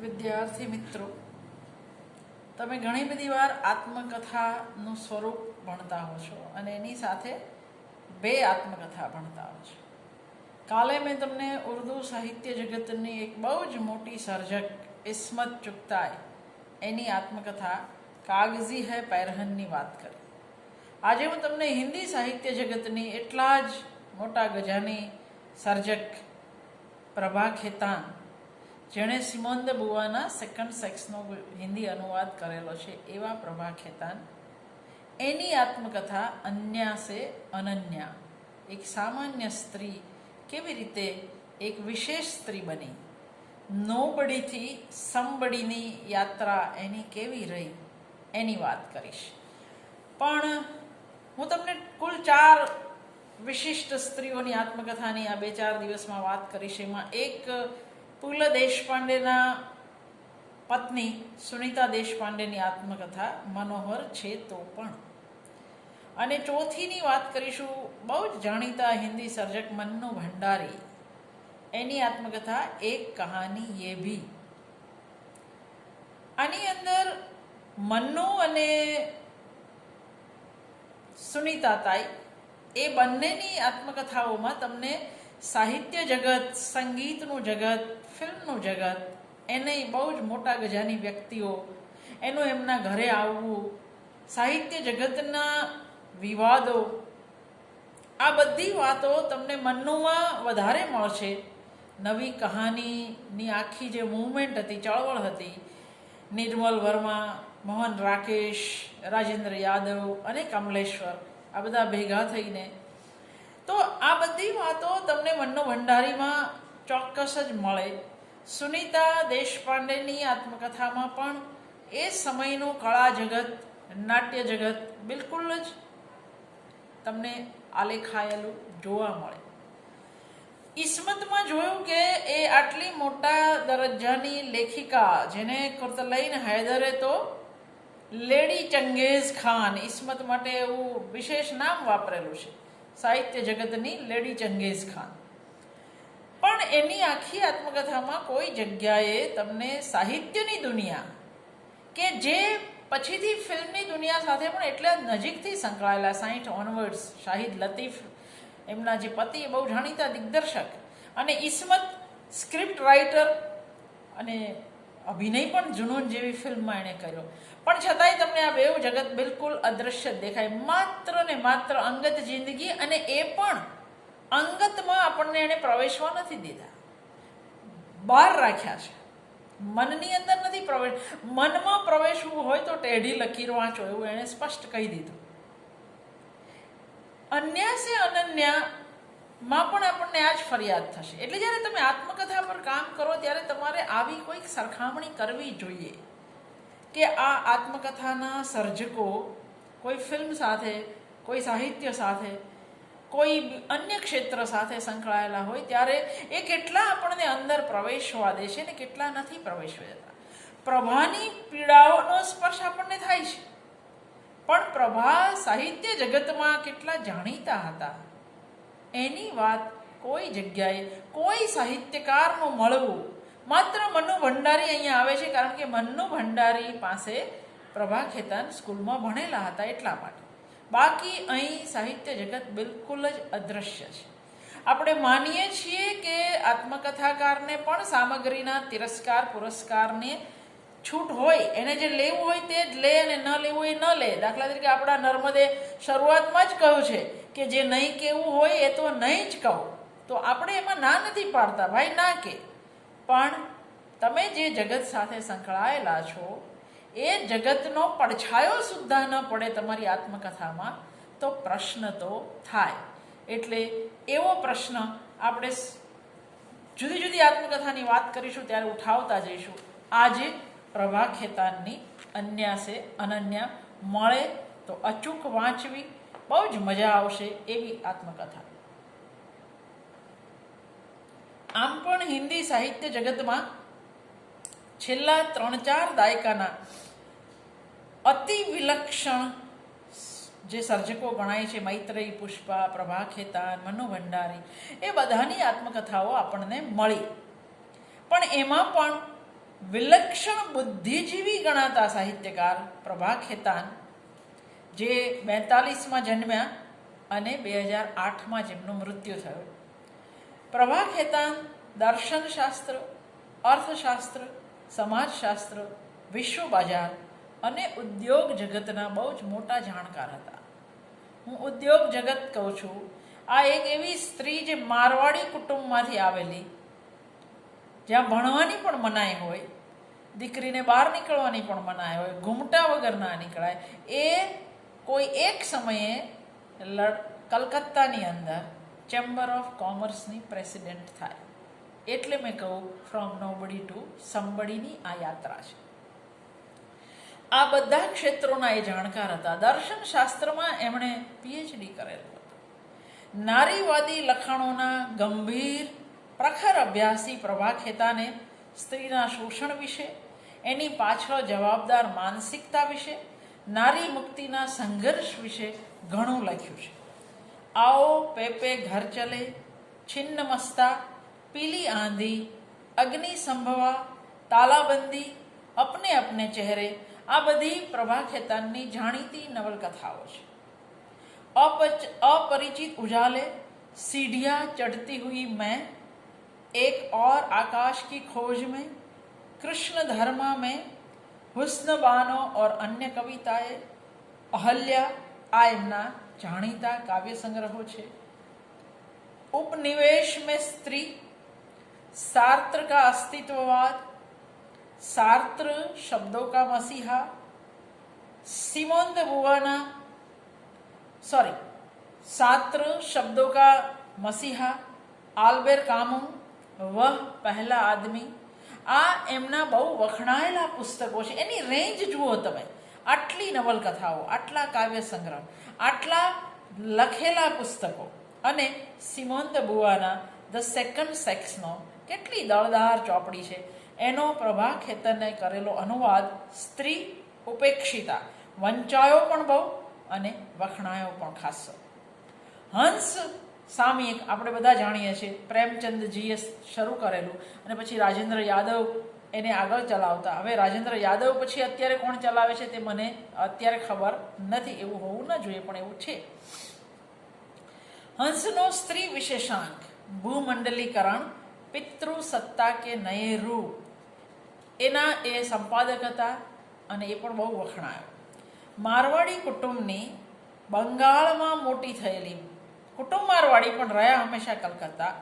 વિદ્યાર્થી મિત્રો, તમે ઘણી બધી વાર આત્મકથાનું સ્વરૂપ ભણતા હો છો અને એની સાથે બે આત્મકથા ભણતા હો છો. કાલે મેં તમને ઉર્દુ સાહિત્ય જગતની એક બહુ જ મોટી સર્જક ઇસ્મત ચુગતાઈ એની આત્મકથા કાગઝી હૈ પૈરહનની વાત કરી. આજે હું તમને હિન્દી સાહિત્ય જગતની એટલા જ મોટા ગજાની સર્જક પ્રભા ખેતાન, જેણે સિમોન દ બુઆના સેકન્ડ સેક્સનો હિન્દી અનુવાદ કરેલો છે, એવા પ્રભા ખેતાન એની આત્મકથા અન્યા સે અનન્યા, એક સામાન્ય સ્ત્રી કેવી રીતે એક વિશેષ સ્ત્રી બની, નોબડીથી સમબડીની યાત્રા એની કેવી રહી એની વાત કરીશ. પણ હું તમને કુલ 4 વિશિષ્ટ સ્ત્રીઓની આત્મકથાની આ 2-4 દિવસમાં વાત કરીશ. એમાં એક પુલ દેશપાંડેના પત્ની સુનીતા દેશપાંડેની આત્મકથા મનોહર છે તો પણ, અને ચોથીની વાત કરીશું બહુ જ જાણીતા હિન્દી સર્જક મન્નુ ભંડારી, એની આત્મકથા એક કહાની યે ભી. આની અંદર મન્નુ અને સુનીતા તાઈ એ બંનેની આત્મકથાઓમાં તમને સાહિત્ય જગત, સંગીતનું જગત, ફિલ્મનું જગત, એને બહુ જ મોટા ગજાની વ્યક્તિઓ, એનું એમના ઘરે આવવું, સાહિત્ય જગતના વિવાદો, આ બધી વાતો તમને મન્નુમાં વધારે મળશે. નવી કહાનીની આખી જે મૂવમેન્ટ હતી, ચળવળ હતી, નિર્મલ વર્મા, મોહન રાકેશ, રાજેન્દ્ર યાદવ અને કમલેશ્વર, આ બધા ભેગા થઈને, તો આ બધી વાતો તમને મન્નુ ભંડારીમાં ચોક્કસ જ મળે. સુનીતા દેશપાંડેની આત્મકથામાં પણ એ સમયનું કળા જગત, નાટ્ય જગત બિલકુલ જ તમને આલેખાયેલું જોવા મળે. ઇસ્મતમાં જોયું કે એ આટલી મોટા દરજ્જાની લેખિકા, જેને કુર્તલૈન હૈદરે તો લેડી ચંગેઝ ખાન, ઇસ્મત માટે એવું વિશેષ નામ વાપરેલું છે, સાહિત્ય જગતની લેડી ચંગેઝ ખાન, પણ એની આખી આત્મકથામાં કોઈ જગ્યાએ તમને સાહિત્યની દુનિયા, કે જે પછીથી ફિલ્મની દુનિયા સાથે પણ એટલા નજીકથી સંકળાયેલા, 60 ઓનવર્ડ્સ, શાહિદ લતીફ એમના જે પતિ, બહુ જાણીતા દિગ્દર્શક, અને ઇસ્મત સ્ક્રિપ્ટ રાઇટર, અને અભિનય પણ જુનૂન જેવી ફિલ્મમાં એણે કર્યો, પણ છતાંય તમને આ બેઉ જગત બિલકુલ અદૃશ્ય દેખાય. માત્ર ને માત્ર અંગત જિંદગી, અને એ પણ અંગતમાં આપણને એણે પ્રવેશવા નથી દીધા, બહાર રાખ્યા છે, મનની અંદર નથી પ્રવેશ. મનમાં પ્રવેશવું હોય તો ટેઢી લકીર વાંચો, એવું એણે સ્પષ્ટ કહી દીધું. અન્યા સે અનન્યામાં પણ આપણને આ જ ફરિયાદ થશે. એટલે જ્યારે તમે આત્મકથા પર કામ કરો ત્યારે તમારે આવી કોઈક સરખામણી કરવી જોઈએ કે આ આત્મકથાના સર્જકો કોઈ ફિલ્મ સાથે, કોઈ સાહિત્ય સાથે, કોઈ અન્ય ક્ષેત્ર સાથે સંકળાયેલા હોય ત્યારે એ કેટલા આપણને અંદર પ્રવેશવા દે છે ને કેટલા નથી પ્રવેશવા દેતા. પ્રભાની પીડાઓનો સ્પર્શ આપણને થાય છે, પણ પ્રભા સાહિત્ય જગતમાં કેટલા જાણીતા હતા એની વાત કોઈ જગ્યાએ કોઈ સાહિત્યકારનું મળવું. માત્ર મન્નુ ભંડારી અહીંયા આવે છે કારણ કે મન્નુ ભંડારી પાસે પ્રભા ખેતાન સ્કૂલમાં ભણેલા હતા એટલા માટે. બાકી અહીં સાહિત્ય જગત બિલકુલ જ અદૃશ્ય છે. આપણે માનીએ છીએ કે આત્મકથાકારને પણ સામગ્રીના તિરસ્કાર પુરસ્કારને છૂટ હોય, એને જે લેવું હોય તે જ લે અને ન લેવું હોય ન લે. દાખલા તરીકે આપણા નર્મદે શરૂઆતમાં જ કહ્યું છે કે જે નહીં કહેવું હોય એ તો નહીં જ કહો, તો આપણે એમાં ના નથી પાડતા, ભાઈ ના કે, પણ તમે જે જગત સાથે સંકળાયેલા છો એ જગતનો પડછાયો સુદ્ધા ન પડે તમારી આત્મકથામાં, તો પ્રશ્ન તો થાય. એટલે એવો પ્રશ્ન આપણે જુદી જુદી આત્મકથાની વાત કરીશું ત્યારે ઉઠાવતા જઈશું. આજે પ્રભા ખેતાનની અન્યા સે અનન્યા મળે તો અચૂક વાંચવી, બહુ જ મજા આવશે એવી આત્મકથા. આમ પણ હિન્દી સાહિત્ય જગતમાં છેલ્લા 3-4 દાયકાના અતિ વિલક્ષણ જે સર્જકો ગણાય છે, મૈત્રેયી પુષ્પા, પ્રભા ખેતાન, મન્નુ ભંડારી, એ બધાની આત્મકથાઓ આપણને મળી. પણ એમાં પણ વિલક્ષણ બુદ્ધિજીવી ગણાતા સાહિત્યકાર પ્રભા ખેતાન, જે 42માં જન્મ્યા અને 2008માં જેમનું મૃત્યુ થયું. પ્રભા ખેતાન દર્શનશાસ્ત્ર, અર્થશાસ્ત્ર, સમાજશાસ્ત્ર, વિશ્વ બજાર અને ઉદ્યોગ જગતના બહુ જ મોટા જાણકાર હતા. હું ઉદ્યોગ જગત કહું છું. આ એક એવી સ્ત્રી જે મારવાડી કુટુંબમાંથી આવેલી, જ્યાં ભણવાની પણ મનાઈ હોય, દીકરીને બહાર નીકળવાની પણ મનાઈ હોય, ઘૂમટા વગર ના નીકળાય, એ કોઈ એક સમયે કલકત્તાની અંદર ચેમ્બર ઓફ કોમર્સની પ્રેસિડેન્ટ થાય. એટલે મેં કહું ફ્રોમ નોબડી ટુ સમબડીની આ યાત્રા છે. આ બધા ક્ષેત્રોના એ જાણકાર હતા. દર્શનશાસ્ત્રમાં એમણે પીએચડી કરેલું હતું. નારીવાદી લખાણોના ગંભીર પ્રખર અભ્યાસી પ્રભા ખેતાને સ્ત્રીના શોષણ વિશે, એની પાછળ જવાબદાર માનસિકતા વિશે, નારી મુક્તિના સંઘર્ષ વિશે ઘણું લખ્યું છે. आओ पेपे घर चले, छिन्न मस्ता, पीली आंधी, अग्नि संभवा, तालाबंदी, अपने अपने चेहरे, આ બધી પ્રભા ખેતાનની જાણીતી નવલકથાઓ છે. अपरिचित उजाले, सीढ़ियाँ चढ़ती हुई मैं, एक और आकाश की खोज में, कृष्ण धर्मा में, हुस्न बानो और अन्य कविताएं, अहल्या, આ એમના જાણીતા કાવ્ય સંગ્રહો છે. उपनिवेश में स्त्री, सार्त्र का अस्तित्ववाद, सार्त्र शब्दों का मसीहा, सिमोन दे बुवाना सार्त्र शब्दों का मसीहा, आल्बेर कामू, वह पहला आदमी. આ એમના બહુ વખણાયેલા પુસ્તકો છે. એની રેન્જ જુઓ તમે. આટલી નવલકથાઓ, આટલા કાવ્ય સંગ્રહ, આટલા લખેલા પુસ્તકો. અને સિમોન દ બુવાના ધ સેકન્ડ સેક્સનો કેટલી દળદાર ચોપડી છે. એનો પ્રભા ખેતને કરેલો અનુવાદ સ્ત્રી ઉપેક્ષિતા વંચાયો પણ બહુ અને વખણાયો પણ ખાસો. હંસ સામયિક આપણે બધા જાણીએ છીએ, પ્રેમચંદજીએ શરૂ કરેલું અને પછી રાજેન્દ્ર યાદવ એને આગળ ચલાવતા. હવે રાજેન્દ્ર યાદવ પછી અત્યારે કોણ ચલાવે છે તે મને અત્યારે ખબર નથી. એવું હોવું ન જોઈએ પણ એવું છે. હંસનો સ્ત્રી વિશેષાંક, ભૂમંડલીકરણ, પિતૃ સત્તા કે નયે રૂપ, એના એ સંપાદક હતા અને એ પણ બહુ વખણાયો. મારવાડી કુટુંબની બંગાળમાં મોટી થયેલી, કુટુંબ મારવાડી પણ રહ્યા હંમેશા કલકત્તા,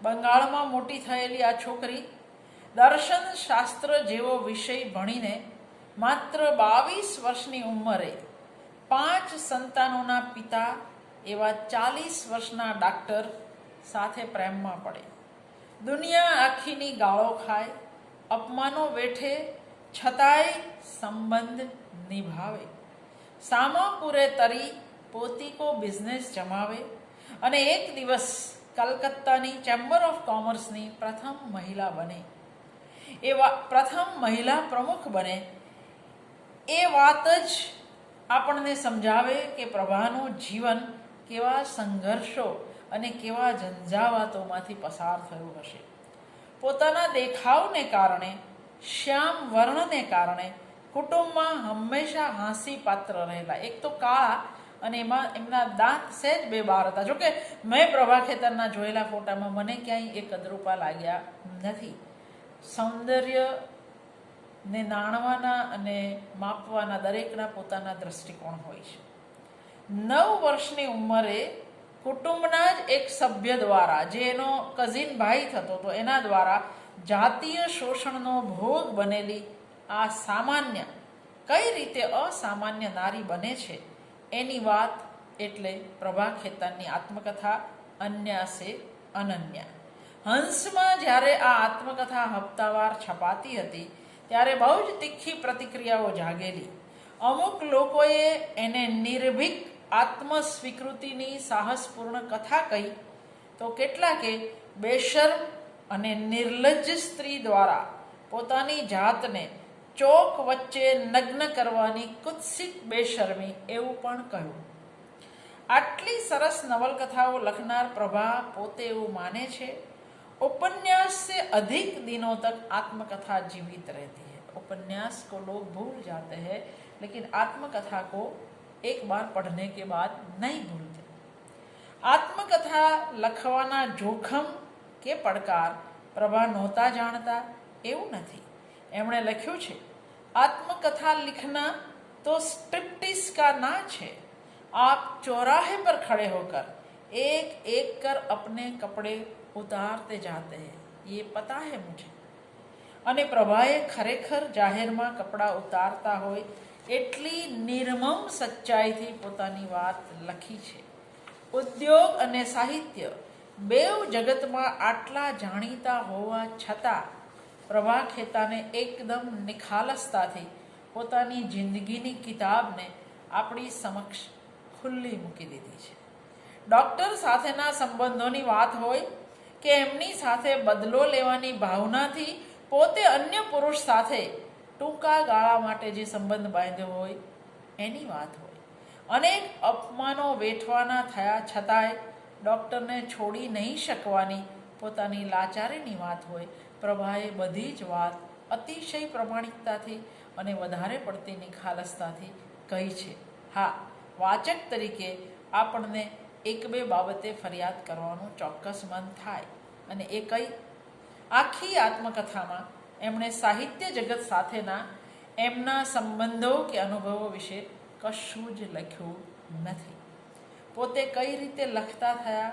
બંગાળમાં મોટી થયેલી આ છોકરી દર્શન શાસ્ત્ર જેવો વિષય ભણીને માત્ર 22 વર્ષની ઉંમરે 5 સંતાનોના પિતા એવા 40 વર્ષના ડાક્ટર સાથે પ્રેમમાં પડે. દુનિયા આખીની ગાળો ખાય, અપમાનો વેઠે, છતાંય સંબંધ નિભાવે. સામા પૂરે તરી પોતી કો બિઝનેસ જમાવે અને એક દિવસ કલકત્તાની ચેમ્બર ઓફ કોમર્સની પ્રથમ મહિલા બને. પ્રથમ મહિલા પ્રમુખ બને. એ વાત જ આપણને સમજાવે કે પ્રભાનું જીવન કેવા સંઘર્ષો અને કેવા ઝંઝાવાતોમાંથી પસાર થયું હશે. પોતાના દેખાવને કારણે, શ્યામ વર્ણને કારણે કુટુંબમાં હંમેશા હાંસી પાત્ર રહેલા. એક તો કાળા અને એમાં એમના દાંત સહેજ બે બાર હતા. જોકે મેં પ્રભા ખેતરના જોયેલા ફોટામાં મને ક્યાંય એ કદરૂપા લાગ્યા નથી. સૌંદર્યને નાણવાના અને માપવાના દરેકના પોતાના દ્રષ્ટિકોણ હોય છે. 9 વર્ષની ઉંમરે કુટુંબના જ એક સભ્ય દ્વારા, જે એનો કઝિન ભાઈ થતો હતો, એના દ્વારા જાતીય શોષણનો ભોગ બનેલી આ સામાન્ય, કઈ રીતે અસામાન્ય નારી બને છે એની વાત એટલે પ્રભા ખેતાનની આત્મકથા અન્ય સે અનન્ય. હંસમાં જ્યારે આ આત્મકથા હપ્તાવાર છપાતી હતી ત્યારે બહુ જ તીખી પ્રતિક્રિયાઓ જાગેલી. અમુક લોકોએ એને નિર્ભીક આત્મસ્વીકૃતિની સાહસપૂર્ણ કથા કહી, તો કેટલાકે બેશર્મ અને નિર્લજ્જ સ્ત્રી દ્વારા પોતાની જાતને ચોક વચ્ચે નગ્ન કરવાની કુત્સિત બેશર્મી એવું પણ કહ્યું. આટલી સરસ નવલકથાઓ લખનાર પ્રભા પોતે એવું માને છે, ઉપન્યાસ સે अधिक दिनों तक आत्मकथा जीवित रहती है। उपन्यास को लोग भूल जाते हैं, लेकिन आत्मकथा को एक बार पढ़ने के बाद नहीं भूलते। आत्मकथा લખવાના જોખમ કે પડકાર પ્રભા નહોતા જાણતા એવું નથી। એમણે લખ્યું છે, आत्मकथा लिखना तो स्ट्रिप्टिस का नाच है। आप चौराहे पर खड़े होकर एक एक कर अपने कपड़े उतारते जाते हैं, ये पता है मुझे। અને પ્રભાએ ખરેખર જાહેરમાં કપડાં ઉતારતા હોય એટલી નિર્મમ સચ્ચાઈથી પોતાની વાત લખી છે। ઉદ્યોગ અને સાહિત્ય બેઉ જગતમાં આટલા જાણીતા હોવા છતાં પ્રભા ખેતાને એકદમ નિખાલસતાથી પોતાની જિંદગીની કિતાબને આપણી સમક્ષ ખુલ્લી મૂકી દીધી છે। ડૉક્ટર સાથેના સંબંધોની વાત હોય કે એમની સાથે બદલો લેવાની ભાવનાથી પોતે અન્ય પુરુષ સાથે ટૂંકા ગાળા માટે જે સંબંધ બાંધ્યો હોય એની વાત હોય, અનેક અપમાનો વેઠવાના થયા છતાંય ડૉક્ટરને છોડી નહીં શકવાની પોતાની લાચારીની વાત હોય, પ્રભાએ બધી જ વાત અતિશય પ્રમાણિકતાથી અને વધારે પડતી નિખાલસતાથી કહી છે। હા, વાચક તરીકે આપણને એક બે બાબતે ફરિયાદ કરવાનું ચોક્કસ મન થાય, અને એ કઈ? આખી આત્મકથામાં એમણે સાહિત્ય જગત સાથેના એમના સંબંધો કે અનુભવો વિશે કશું જ લખ્યું નથી। પોતે કઈ રીતે લખતા થયા,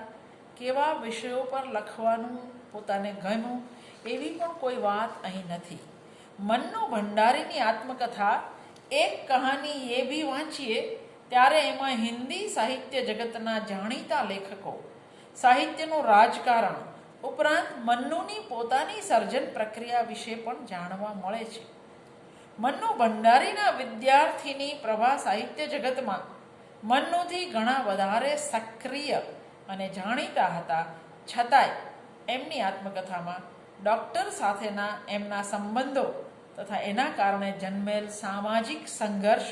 કેવા વિષયો પર લખવાનું પોતાને ગમ્યું, એવી પણ કોઈ વાત અહીં નથી। મન્નુ ભંડારીની આત્મકથા એક કહાની એ બી વાંચીએ ત્યારે એમાં હિન્દી સાહિત્ય જગતના જાણીતા લેખકો, સાહિત્યનું રાજકારણ ઉપરાંત મન્નુની પોતાની સર્જન પ્રક્રિયા વિશે પણ જાણવા મળે છે। મન્નુ ભંડારીના વિદ્યાર્થીની પ્રભા સાહિત્ય જગતમાં મન્નુથી ઘણા વધારે સક્રિય અને જાણીતા હતા, છતાંય એમની આત્મકથામાં ડૉક્ટર સાથેના એમના સંબંધો તથા એના કારણે જન્મેલ સામાજિક સંઘર્ષ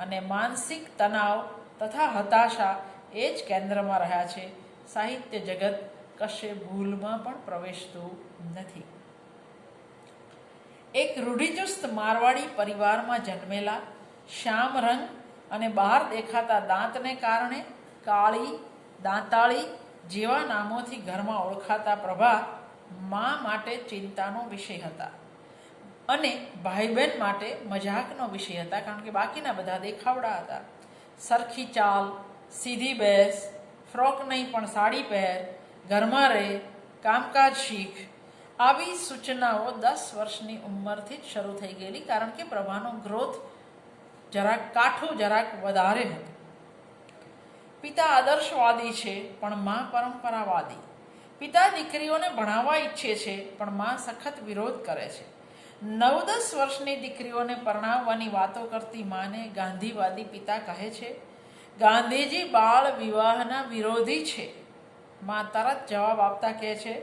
અને માનસિક તણાવ તથા હતાશા એ જ કેન્દ્રમાં રહ્યા છે। સાહિત્ય જગત કશે ભૂલમાં પણ પ્રવેશતું નથી। એક રૂઢિચુસ્ત મારવાડી પરિવારમાં જન્મેલા, શ્યામ રંગ અને બહાર દેખાતા દાંતને કારણે કાળી, દાંતાળી જેવા નામોથી ઘરમાં ઓળખાતા પ્રભા મા માટે ચિંતાનો વિષય હતા અને ભાઈ બહેન માટે મજાકનો વિષય હતા, કારણ કે બાકીના બધા દેખાવડા હતા। સરખી ચાલ, સીધી બેસ, ફ્રોક નહીં પણ સાડી પહેર, ઘરમાં રહે, કામકાજ શીખ, આવી સૂચનાઓ 10 વર્ષની ઉંમરથી જ શરૂ થઈ ગયેલી, કારણ કે પ્રભાનો ગ્રોથ જરાક કાઠું જરાક વધારે હતું। પિતા આદર્શવાદી છે પણ મા પરંપરાવાદી। પિતા દીકરીઓને ભણાવવા ઈચ્છે છે પણ મા સખત વિરોધ કરે છે। 9-10 વર્ષની દીકરીઓને પરણાવવાની વાતો કરતી માને ગાંધીવાદી પિતા કહે છે, ગાંધીજી બાળ વિવાહના વિરોધી છે। माँ तरत जवाब आपता कहे छे,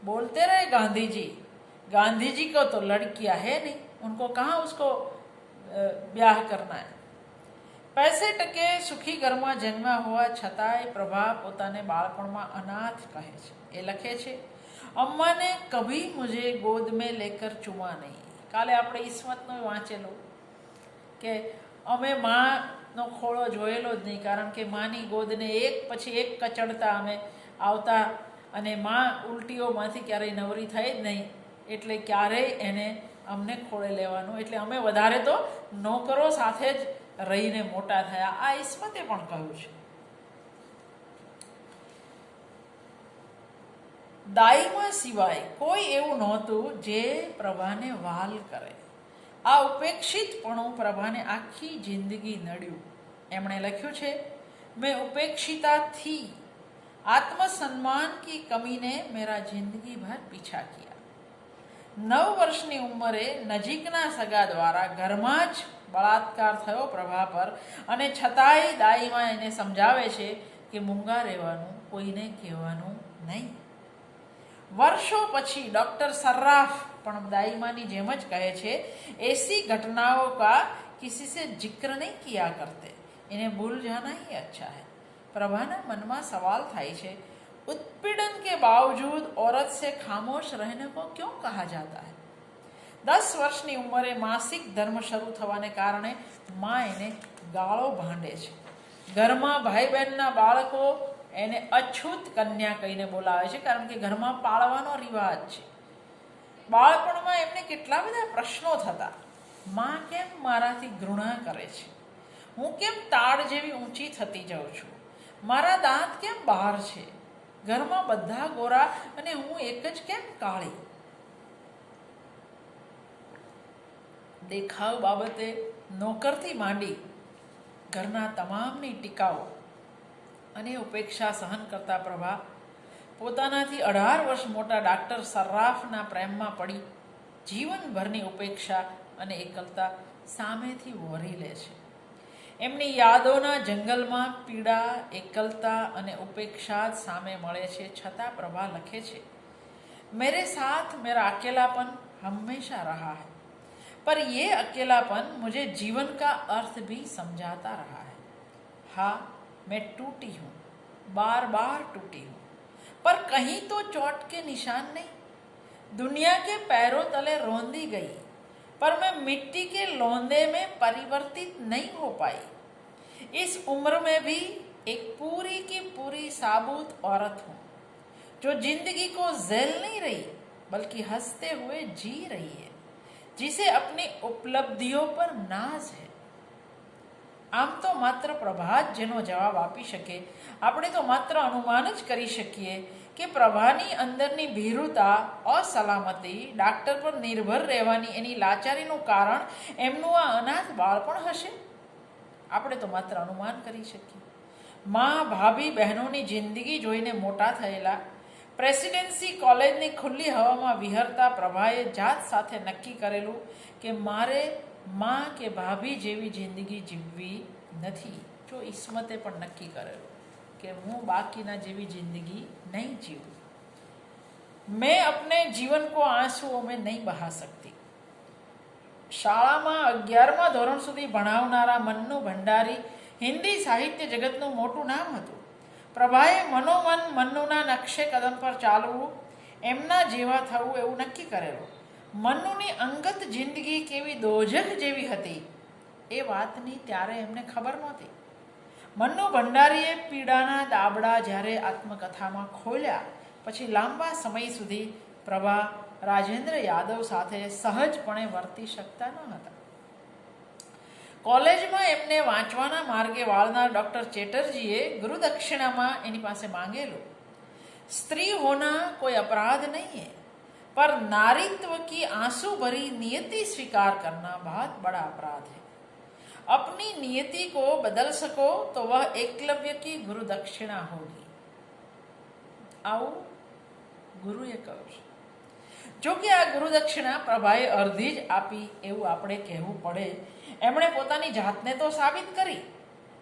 बोलते रहे गांधी जी को तो लड़कियां है नहीं, उनको कहाँ उसको ब्याह करना है। पैसे टके सुखी घर में जन्मा हुआ छतांय प्रभा पोताने बाळपणमां अनाथ कहे छे। ए लखे छे, अम्मा ने कभी मुझे गोद में लेकर चूमा नहीं। काले आपणे ईस्मतनो वांचेलो के अमे माँनो खोळो जोयेलो ज नहीं, कारण के मानी गोदने एक पछी एक कचड़ता अमे आवता અને માં ઉલટીઓમાંથી ક્યારેય નવરી થઈ જ નહીં, એટલે ક્યારેય એને અમને ખોળે લેવાનું, એટલે અમે વધારે તો નોકરો સાથે જ રહીને મોટા થયા। આ ઈસ્મતે પણ કહ્યું છે। દાઈમાં સિવાય કોઈ એવું નહોતું જે પ્રભાને વાલ કરે। આ ઉપેક્ષિતપણું પ્રભાને આખી જિંદગી નડ્યું। એમણે લખ્યું છે, મેં उपेक्षिता थी, आत्मसम्मान की कमी ने मेरा जिंदगी भर पीछा किया। 9 वर्षनी उम्रे नजीकना सगा द्वारा घरमां ज बलात्कार थयो प्रभा पर, अने छतांय दाईमा एने समजावे छे के मूंगा रहेवानुं, कोईने कहेवानुं नहीं। वर्षों पछी डॉक्टर सर्राफ पण दाईमानी जेम ज कहे छे, ऐसी घटनाओं का किसी से जिक्र नहीं किया करते, इन्हें भूल जाना ही अच्छा है। प्रभाना मनमा सवाल थाय छे, उत्पीड़न के बावजूद औरत से खामोश रहने को क्यों कहा जाता है? 10 વર્ષની ઉંમરે માસિક ધર્મ શરૂ થવાને કારણે માં એને ગાળો ભાંડે છે. ઘરમાં ભાઈ બહેનના બાળકો એને અછૂત કન્યા કહીને બોલાવે છે, કારણ કે ઘરમાં પાળવાનો રિવાજ છે. બાળપણમાં એમને કેટલા બધા પ્રશ્નો થતા. માં કેમ મારાથી ઘૃણા કરે છે? હું કેમ તાડ જેવી ઊંચી થતી જાઉં છું? મારા દાંત કેમ બહાર છે? ઘરમાં બધા ગોરા અને હું એક જ કેમ કાળી? દેખાવ બાબતે નોકરથી માંડી ઘરના તમામની ટીકાઓ અને ઉપેક્ષા સહન કરતા પ્રભા પોતાનાથી 18 વર્ષ મોટા ડાક્ટર સર્રાફના પ્રેમમાં પડી જીવનભરની ઉપેક્ષા અને એકલતા સામેથી વહોરી લે છે. એમની યાદોના જંગલમાં પીડા, એકલતા અને ઉપેક્ષા જ સામે મળે છે. છતાં પ્રભા લખે છે, મેરે સાથ મેરા अकेलापन हमेशा रहा है, पर ये अकेलापन मुझे जीवन का अर्थ भी समझाता रहा है. हाँ, मैं टूटी हूँ, बार बार टूटी हूँ, पर कहीं तो चोट के निशान नहीं. दुनिया के पैरों तले रौंदी गई, पर मैं मिट्टी के लौंदे में परिवर्तित नहीं हो पाई. इस उम्र में भी एक पूरी की पूरी साबुत औरत हूँ, जो जिंदगी को झेल नहीं रही बल्कि हंसते हुए जी रही है, जिसे अपनी उपलब्धियों पर नाज है. આમ તો માત્ર પ્રભા જ જેનો જવાબ આપી શકે. આપણે તો માત્ર અનુમાન જ કરી શકીએ કે પ્રભાની અંદરની ભીરુતા, અસલામતી, ડાક્ટર પર નિર્ભર રહેવાની એની લાચારીનું કારણ એમનું આ અનાથ બાળપણ હશે. આપણે તો માત્ર અનુમાન કરી શકીએ. મા, ભાભી, બહેનોની જિંદગી જોઈને મોટા થયેલા, પ્રેસિડેન્સી કોલેજની ખુલ્લી હવામાં વિહરતા પ્રભાએ જાત સાથે નક્કી કરેલું કે મારે માં કે ભાભી જેવી જિંદગી જીવવી નથી. જો ઈસ્મતે પણ નક્કી કરેલું કે હું બાકીના જેવી જિંદગી નહીં જીવું. મેં અપને જીવન કો આંસુઓ મેં નહીં બહા सकती. શાળામાં 11મા ધોરણ સુધી ભણાવનારા મન્નુ ભંડારી હિન્દી સાહિત્ય જગતનું મોટું નામ હતું. પ્રભાએ મનોમન મન્નુના નકશે કદમ પર ચાલવું, એમના જેવા થવું એવું નક્કી કરેલું. મન્નુની અંગત જિંદગી કેવી દોજખ જેવી હતી એ વાતની ત્યારે એમને ખબર નહોતી. મન્નુ ભંડારીએ પીડાના દાબડા જ્યારે આત્મકથામાં ખોલ્યા પછી લાંબા સમય સુધી પ્રભા રાજેન્દ્ર યાદવ સાથે સહજપણે વર્તી શકતા ન હતા. કોલેજમાં એમને વાંચવાના માર્ગે વાળનાર ડૉક્ટર ચેટર્જીએ ગુરુદક્ષિણામાં એની પાસે માંગેલું, સ્ત્રી હોના કોઈ અપરાધ નહીં है, पर नारीत्व की आंसू भरी नियति स्वीकार करना बहुत बड़ा अपराध है. अपनी नियति को बदल सको तो वह एकलव्य की गुरु दक्षिणा होगी. આવું ગુરુએ કહ્યું છે. જો કે આ ગુરુ દક્ષિણા પ્રભાએ અડધી જ આપી એવું આપણે કહેવું પડે. એમણે પોતાની જાતને તો સાબિત કરી,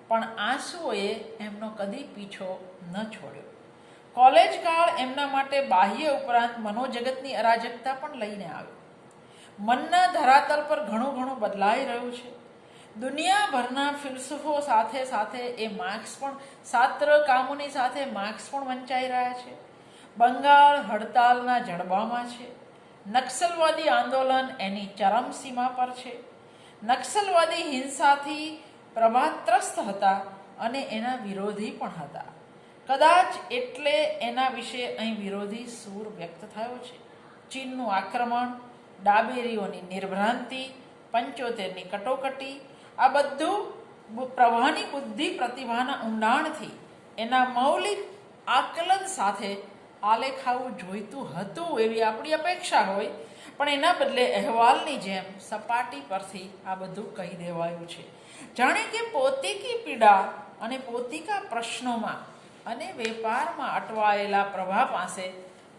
પણ આંસુઓએ એમનો કદી પીછો ન છોડ્યો. કોલેજ કાળ એમના માટે બાહ્ય ઉપરાંત મનોજગતની અરાજકતા પણ લઈને આવ્યો. મનના ધરાતલ પર ઘણું ઘણું બદલાઈ રહ્યું છે. દુનિયાભરના ફિલસૂફો સાથે સાથે એ માર્ક્સ પણ છાત્ર કામોની સાથે માર્ક્સ પણ વંચાઈ રહ્યા છે. બંગાળ હડતાલના જડબામાં છે. નક્સલવાદી આંદોલન એની ચરમસીમા પર છે. નક્સલવાદી હિંસાથી પ્રભા ત્રસ્ત હતા અને એના વિરોધી પણ હતા. કદાચ એટલે એના વિશે અહીં વિરોધી સૂર વ્યક્ત થયો છે. ચીનનું આક્રમણ, ડાબેરીઓની નિર્ભ્રાંતિ, 75ની કટોકટી, આ બધું પ્રભાની બુદ્ધિ પ્રતિભાના ઊંડાણથી એના મૌલિક આકલન સાથે આલેખાવું જોઈતું હતું એવી આપણી અપેક્ષા હોય, પણ એના બદલે અહેવાલની જેમ સપાટી પરથી આ બધું કહી દેવાયું છે. જાણે કે પોતીકી પીડા અને પોતીકા પ્રશ્નોમાં અને વેપારમાં અટવાયેલા પ્રભા પાસે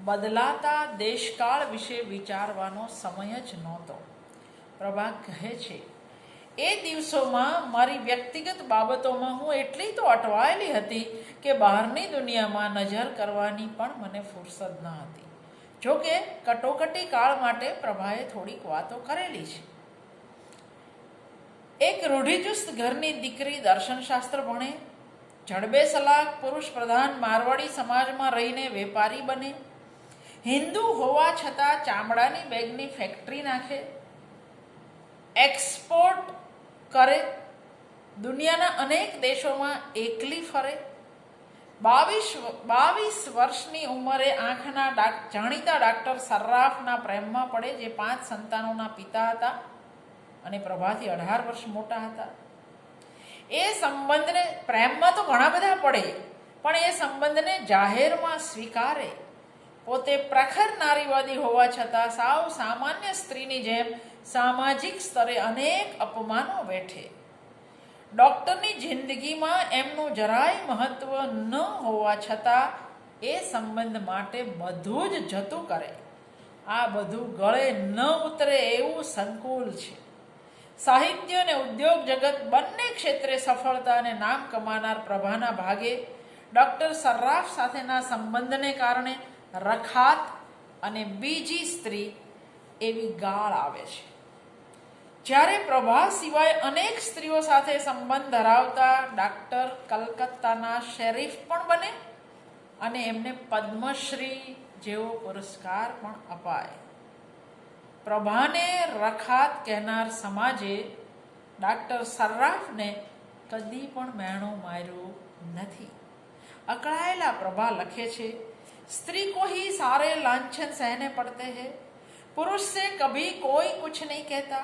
બદલાતા દેશકાળ વિશે વિચારવાનો સમય જ નહોતો. પ્રભા કહે છે, એ દિવસોમાં મારી વ્યક્તિગત બાબતોમાં હું એટલી તો અટવાયેલી હતી કે બહારની દુનિયામાં નજર કરવાની પણ મને ફુરસદ ન હતી. જોકે કટોકટી કાળ માટે પ્રભાએ થોડીક વાતો કરેલી છે. એક રૂઢિચુસ્ત ઘરની દીકરી દર્શનશાસ્ત્ર ભણે, જડબે સલાક પુરુષ પ્રધાન મારવાડી સમાજમાં રહીને વેપારી બને, હિન્દુ હોવા છતાં ચામડાની બેગની ફેક્ટરી નાખે, એક્સપોર્ટ કરે, દુનિયાના અનેક દેશોમાં એકલી ફરે, 22 વર્ષની ઉંમરે આંખના જાણીતા ડાક્ટર સર્રાફના પ્રેમમાં પડે, જે 5 સંતાનોના પિતા હતા અને પ્રભાથી 18 વર્ષ મોટા હતા. એ સંબંધને, પ્રેમમાં તો ઘણા બધા પડે, પણ એ સંબંધને જાહેરમાં સ્વીકારે. પોતે પ્રખર નારીવાદી હોવા છતાં સાવ સામાન્ય સ્ત્રીની જેમ સામાજિક સ્તરે અનેક અપમાનો વેઠે. ડૉક્ટરની જિંદગીમાં એમનું જરાય મહત્વ ન હોવા છતાં એ સંબંધ માટે બધું જ જતું કરે. આ બધું ગળે ન ઉતરે એવું સંકુલ છે. સાહિત્ય અને ઉદ્યોગ જગત બંને ક્ષેત્રે સફળતા અને નામ કમાનાર પ્રભાના ભાગે ડૉક્ટર સર્રાફ સાથેના સંબંધને કારણે રખાત અને બીજી સ્ત્રી એવી ગાળ આવે છે. જ્યારે પ્રભા સિવાય અનેક સ્ત્રીઓ સાથે સંબંધ ધરાવતા ડાક્ટર કલકત્તાના શેરીફ પણ બને અને એમને પદ્મશ્રી જેવો પુરસ્કાર પણ અપાય. પ્રભાને રખાત કહેનાર સમાજે ડાક્ટર સર્રાફને કદી પણ મેણું માર્યું નથી. અકળાયેલા પ્રભા લખે છે, स्त्री को ही सारे लांछन सहने पड़ते हैं, पुरुष से कभी कोई कुछ नहीं कहता,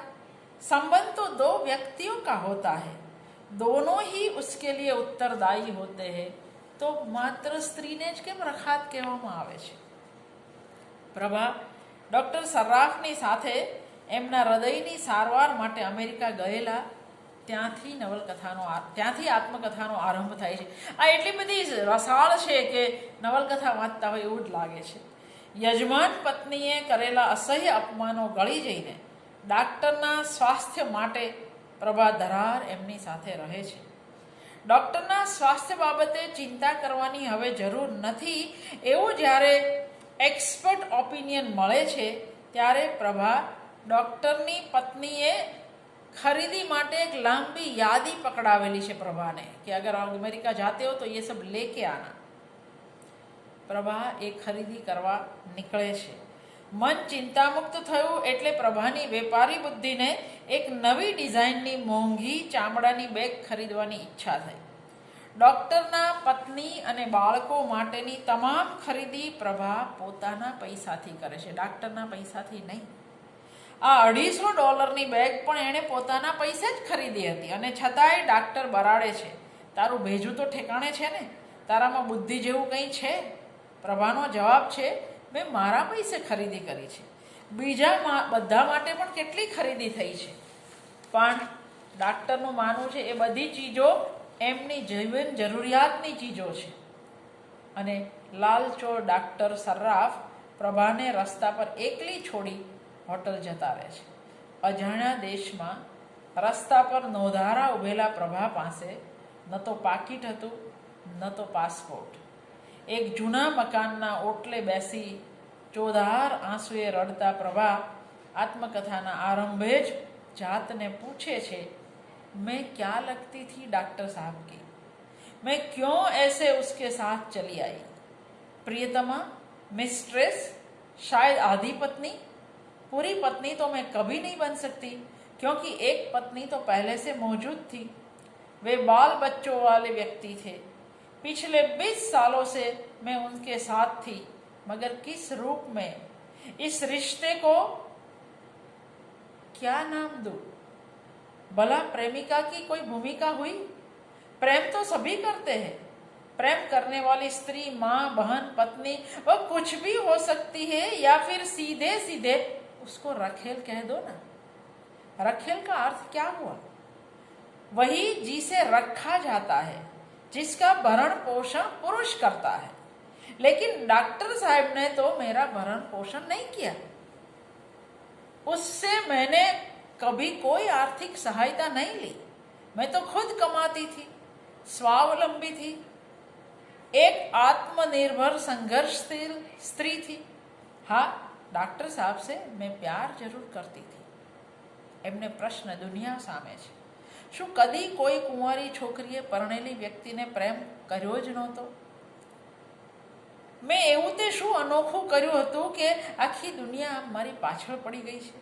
संबंध तो दो व्यक्तियों का होता है, दोनों ही उसके लिए उत्तरदायी होते हैं, तो मात्र स्त्रीने જ કેમ રખાત કહેવામાં આવે છે. પ્રભા ડૉક્ટર સર્રાફની સાથે એમના હૃદયની સારવાર માટે અમેરિકા ગયેલા. ત્યાંથી આત્મકથાનો આરંભ થાય છે. આ એટલી બધી રસાળ છે કે નવલકથા વાંચતા હોય એવું જ લાગે છે. યજમાન પત્નીએ કરેલા અસહ્ય અપમાનો ગળી જઈને ડાક્ટરના સ્વાસ્થ્ય માટે પ્રભા ધરાર એમની સાથે રહે છે. ડૉક્ટરના સ્વાસ્થ્ય બાબતે ચિંતા કરવાની હવે જરૂર નથી એવું જ્યારે એક્સપર્ટ ઓપિનિયન મળે છે, ત્યારે પ્રભા ડૉક્ટરની પત્નીએ खरीदी માટે एक लंबी यादी पकड़ावेली છે प्रभा ने कि अगर अमेरिका जाते हो तो ये सब लेके आना. પ્રભા એ ખરીદી કરવા નીકળે છે. મન ચિંતામુક્ત થયું એટલે પ્રભાની વેપારી બુદ્ધિને એક નવી ડિઝાઇનની મોંઘી ચામડાની બેગ ખરીદવાની ઈચ્છા થઈ. ડૉક્ટરના પત્ની અને બાળકો માટેની તમામ ખરીદી પ્રભા પોતાના પૈસાથી કરે છે, ડાક્ટરના પૈસાથી નહીં. આ $250 બેગ પણ એણે પોતાના પૈસે જ ખરીદી હતી અને છતાંય ડાક્ટર બરાડે છે, તારું ભેજું તો ઠેકાણે છે ને, તારામાં બુદ્ધિ જેવું કંઈ છે? પ્રભાનો જવાબ છે, મેં મારા પૈસે ખરીદી કરી છે, બીજા બધા માટે પણ કેટલી ખરીદી થઈ છે. પણ ડાક્ટરનું માનવું છે એ બધી ચીજો એમની જીવન જરૂરિયાતની ચીજો છે. અને લાલચોર ડાક્ટર સર્રાફ પ્રભાને રસ્તા પર એકલી છોડી હોટલ જતા રહે છે. અજાણ્યા દેશમાં રસ્તા પર નોંધારા ઉભેલા પ્રભા પાસે ન તો પાકીટ હતું, ન તો પાસપોર્ટ. એક જૂના મકાનના ઓટલે બેસી ચોધાર આંસુએ રડતા પ્રભા આત્મકથાના આરંભે જ જાતને પૂછે છે, मैं क्या लगती थी डॉक्टर साहब की, मैं क्यों ऐसे उसके साथ चली आई, प्रियतमा, मिस्ट्रेस, शायद आधी पत्नी, पूरी पत्नी तो मैं कभी नहीं बन सकती क्योंकि एक पत्नी तो पहले से मौजूद थी, वे बाल बच्चों वाले व्यक्ति थे, पिछले 20 सालों से मैं उनके साथ थी, मगर किस रूप में, इस रिश्ते को क्या नाम दूं, भला प्रेमिका की कोई भूमिका हुई, प्रेम तो सभी करते हैं, प्रेम करने वाली स्त्री माँ, बहन, पत्नी, वो कुछ भी हो सकती है, या फिर सीधे सीधे उसको रखेल कह दो ना. रखेल का अर्थ क्या हुआ? वही जिसे रखा जाता है, जिसका भरण पोषण पुरुष करता है, लेकिन डॉक्टर साहब ने तो मेरा भरण पोषण नहीं किया, उससे मैंने कभी कोई आर्थिक सहायता नहीं ली, मैं तो खुद कमाती थी, स्वावलंबी थी, एक आत्मनिर्भर संघर्षशील स्त्री थी. हाँ, डॉक्टर साहब से मैं प्यार जरूर करती थी. એમને પ્રશ્ન દુનિયા સામે છે, શું કદી કોઈ કુંવારી છોકરીએ પરણેલી વ્યક્તિને પ્રેમ કર્યો જ નહોતો? મેં એવું તે શું અનોખું કર્યું હતું કે આખી દુનિયા મારી પાછળ પડી ગઈ છે?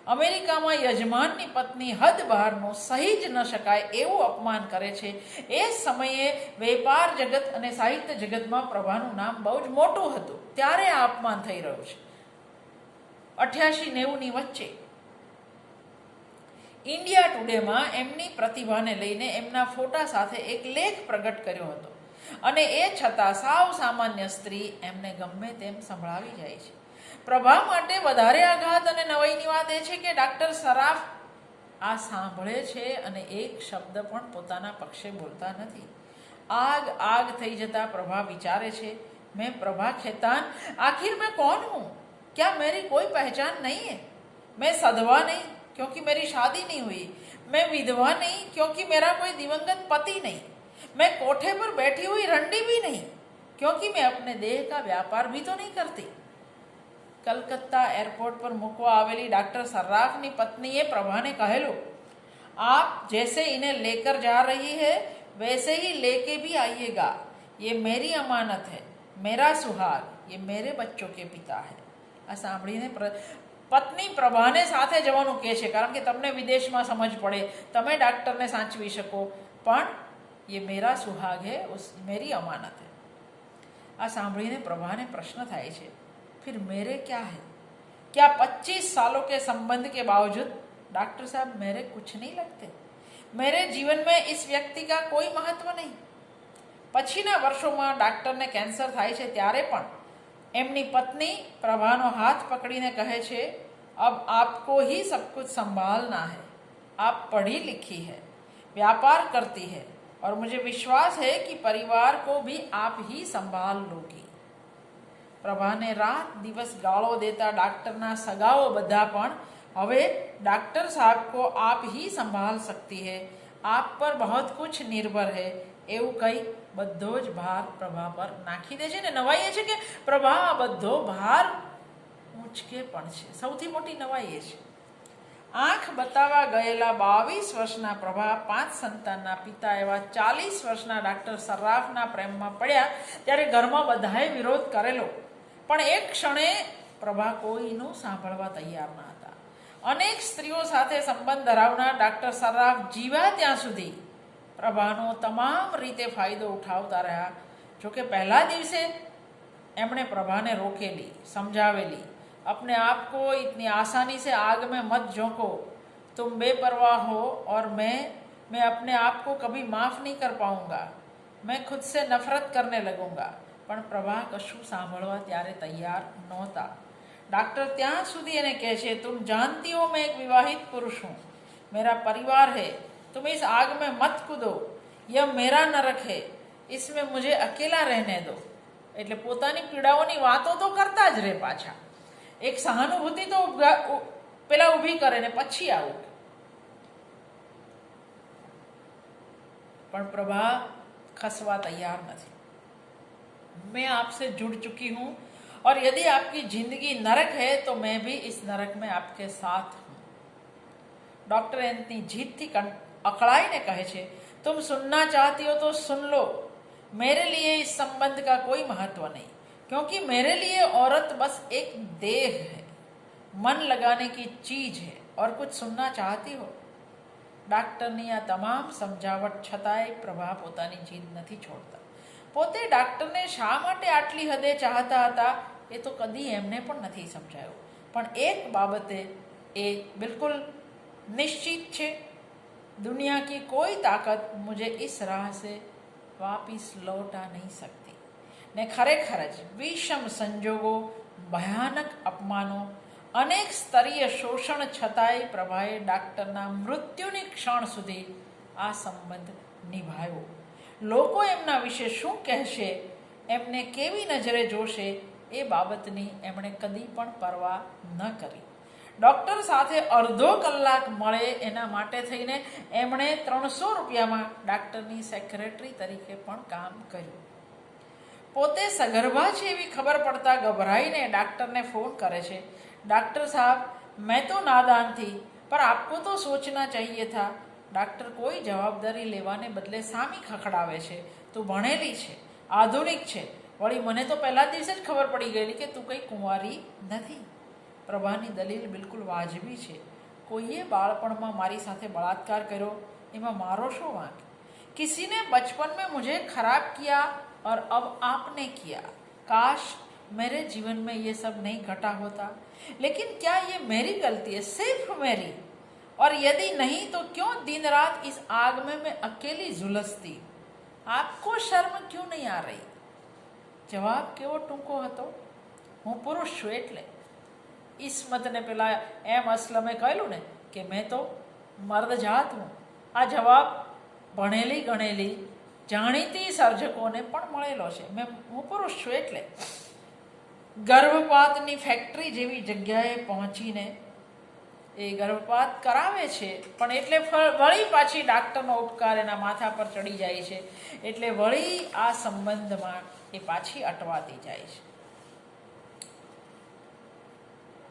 અમેરિકામાં યજમાનની પત્ની હદ બહારનું સહી જ ન શકાય એવું અપમાન કરે છે. એ સમયે વેપાર જગત અને સાહિત્ય જગતમાં પ્રભાનું નામ બહુ જ મોટું હતું. ત્યારે આ અપમાન થઈ રહ્યું છે. 88-90ની વચ્ચે ઇન્ડિયા ટુડેમાં એમની પ્રતિભાને લઈને એમના ફોટા સાથે એક લેખ પ્રગટ કર્યો હતો અને એ છતાં સાવ સામાન્ય સ્ત્રી એમને ગમે તેમ સંભળાવી જાય છે. પ્રભા માટે વધારે આઘાત અને નવાઈની વાત એ છે કે ડાક્ટર સરાફ આ સાંભળે છે અને એક શબ્દ પણ પોતાના પક્ષે બોલતા નથી. આગ આગ થઈ જતા પ્રભા વિચારે છે, मैं प्रभा खेतान, आखिर मैं कौन हूँ? क्या मेरी कोई पहचान नहीं है? मैं सधवा नहीं क्योंकि मेरी शादी नहीं हुई, मैं विधवा नहीं क्योंकि मेरा कोई दिवंगत पति नहीं, मैं कोठे पर बैठी हुई रंडी भी नहीं क्योंकि मैं अपने देह का व्यापार भी तो नहीं करती. कलकत्ता एयरपोर्ट पर મૂકવા આવેલી डॉक्टर सर्राफની પત્નીએ પ્રભાને કહેલું, आप जैसे इन्हें लेकर जा रही है वैसे ही लेके भी आइएगा. ये मेरी अमानत है, मेरा सुहाग, ये मेरे बच्चों के पिता है. આ સાંભળીને પત્ની પ્રભાને સાથે જવાનું કહે છે, કારણ કે તમને વિદેશમાં સમજ પડે, તમે ડાક્ટરને સાચવી શકો, પણ ये मेरा सुहाग है, मेरी अमानत है. આ સાંભળીને પ્રભાને પ્રશ્ન થાય છે, फिर मेरे क्या है? क्या 25 सालों के संबंध के बावजूद डॉक्टर साहब मेरे कुछ नहीं लगते? मेरे जीवन में इस व्यक्ति का कोई महत्व नहीं. પછીના વર્ષોમાં ડાક્ટરને કેન્સર થાય છે ત્યારે પણ એમની પત્ની પ્રભાનો હાથ પકડીને કહે છે, अब आपको ही सब कुछ संभालना है. आप पढ़ी लिखी है, व्यापार करती है और मुझे विश्वास है कि परिवार को भी आप ही संभाल लोगी. પ્રભાને રાત દિવસ ગાળો દેતા ડાક્ટરના સગાઓ બધા પણ હવે डॉक्टर साहब को आप ही संभाल सकती है, आप पर बहुत कुछ निर्भर है એવું કહી બધો જ ભાર પ્રભા પર નાખી દે છે. ને નવાઈ એ છે કે પ્રભા આ બધો ભાર ઊંચકે પણ છે. સૌથી મોટી નવાઈ એ છે. આંખ બતાવવા ગયેલા 22 વર્ષના પ્રભા 5 સંતાનના પિતા એવા 40 વર્ષના ડાક્ટર સર્રાફના પ્રેમમાં પડ્યા ત્યારે ઘરમાં બધાએ વિરોધ કરેલો, પણ એક ક્ષણે પ્રભા કોઈનું સાંભળવા તૈયાર ન હતા. અનેક સ્ત્રીઓ સાથે સંબંધ ધરાવનાર ડાક્ટર સર્રાફ જીવ્યા ત્યાં સુધી પ્રભાનો તમામ રીતે ફાયદો ઉઠાવતા રહ્યા. જોકે પહેલા દિવસે એમણે પ્રભાને રોકેલી, સમજાવેલી, अपने आप को इतनी आसानी से आग में मत झोंको, तुम बेपरवाह हो और मैं अपने आप को कभी माफ़ नहीं कर पाऊंगा, मैं खुद से नफरत करने लगूंगा. પણ પ્રભા કશું સાંભળવા ત્યારે તૈયાર નહોતા. डॉक्टर ત્યાં સુધી એને કહે છે, तुम जानती हो मैं एक विवाहित पुरुष हूँ, मेरा परिवार है, तुम इस आग में मत कूदो, यह मेरा नरक है, इसमें मुझे अकेला रहने दो. એટલે પોતાની પીડાઓની વાતો તો કરતા જ રહે, પાછા એક સહાનુભૂતિ તો પેલા ઊભી કરે ને પછી આવું. પણ પ્રભા ખસવા તૈયાર નથી. मैं आपसे जुड़ चुकी हूँ और यदि आपकी जिंदगी नरक है तो मैं भी इस नरक में आपके साथ हूँ. डॉक्टर एंथनी जीत थी अकड़ाई ने कहे छे, तुम सुनना चाहती हो तो सुन लो, मेरे लिए इस संबंध का कोई महत्व नहीं, क्योंकि मेरे लिए औरत बस एक देह है, मन लगाने की चीज है. और कुछ सुनना चाहती हो? ડાક્ટરની આ તમામ સમજાવટ છતાંય પ્રભા પોતાની જીદ નથી છોડતા. પોતે ડાક્ટરને શા માટે આટલી હદે ચાહતા હતા એ તો કદી એમને પણ નથી સમજાયું. પણ એક બાબતે એ બિલકુલ નિશ્ચિત છે, दुनिया की कोई ताकत मुझे इस राह से वापिस लौटा नहीं सकती. ने खरेखर જ વિષમ સંજોગો, ભયાનક અપમાનો, અનેક સ્તરીય શોષણ છતાંય પ્રભાએ ડાક્ટરના મૃત્યુની ક્ષણ સુધી આ સંબંધ નિભાવ્યો. લોકો એમના વિશે શું કહેશે, એમને કેવી નજરે જોશે એ બાબતની એમણે કદી પણ પરવા ન કરી. ડૉક્ટર સાથે અડધો કલાક મળે એના માટે થઈને એમણે 300 રૂપિયામાં ડાક્ટરની સેક્રેટરી તરીકે પણ કામ કર્યું. પોતે સગર્ભા છે એવી ખબર પડતા ગભરાઈને ડાક્ટરને ફોન કરે છે, डॉक्टर साहब मैं तो नादान थी पर आपको तो सोचना चाहिए था, ડાક્ટર કોઈ જવાબદારી લેવાને બદલે સામી ખખડાવે છે. તું ભણેલી છે, આધુનિક છે, વળી મને તો પહેલા દિવસે જ ખબર પડી ગયેલી કે તું કંઈ કુંવારી નથી. પ્રભાની દલીલ બિલકુલ વાજબી છે. કોઈએ બાળપણમાં મારી સાથે બળાત્કાર કર્યો, એમાં મારો શું વાંક? किसी ने बचपन में मुझे खराब किया और अब आपने किया. काश मेरे जीवन में ये सब नहीं घटा होता. लेकिन क्या ये मेरी गलती है, सिर्फ मेरी? और यदि नहीं तो क्यों दिन रात इस आग में मैं अकेली झुलसती? आपको शर्म क्यों नहीं आ रही? જવાબ કેવો ટૂંકો હતો. હું પુરુષ છું એટલે. ઈસ્મતને પેલા એમ અસલમે કહેલું ને કે મેં તો મર્દ જાત હું. આ જવાબ ભણેલી ગણેલી જાણીતી સર્જકોને પણ મળેલો છે. હું પુરુષ છું એટલે. ગર્ભપાતની ફેક્ટરી જેવી જગ્યાએ પહોંચીને એ ગર્ભપાત કરાવે છે, પણ એટલે વળી પાછી ડાક્ટરનો ઉપકાર એના માથા પર ચડી જાય છે, એટલે વળી આ સંબંધમાં એ પાછી અટવાતી જાય છે.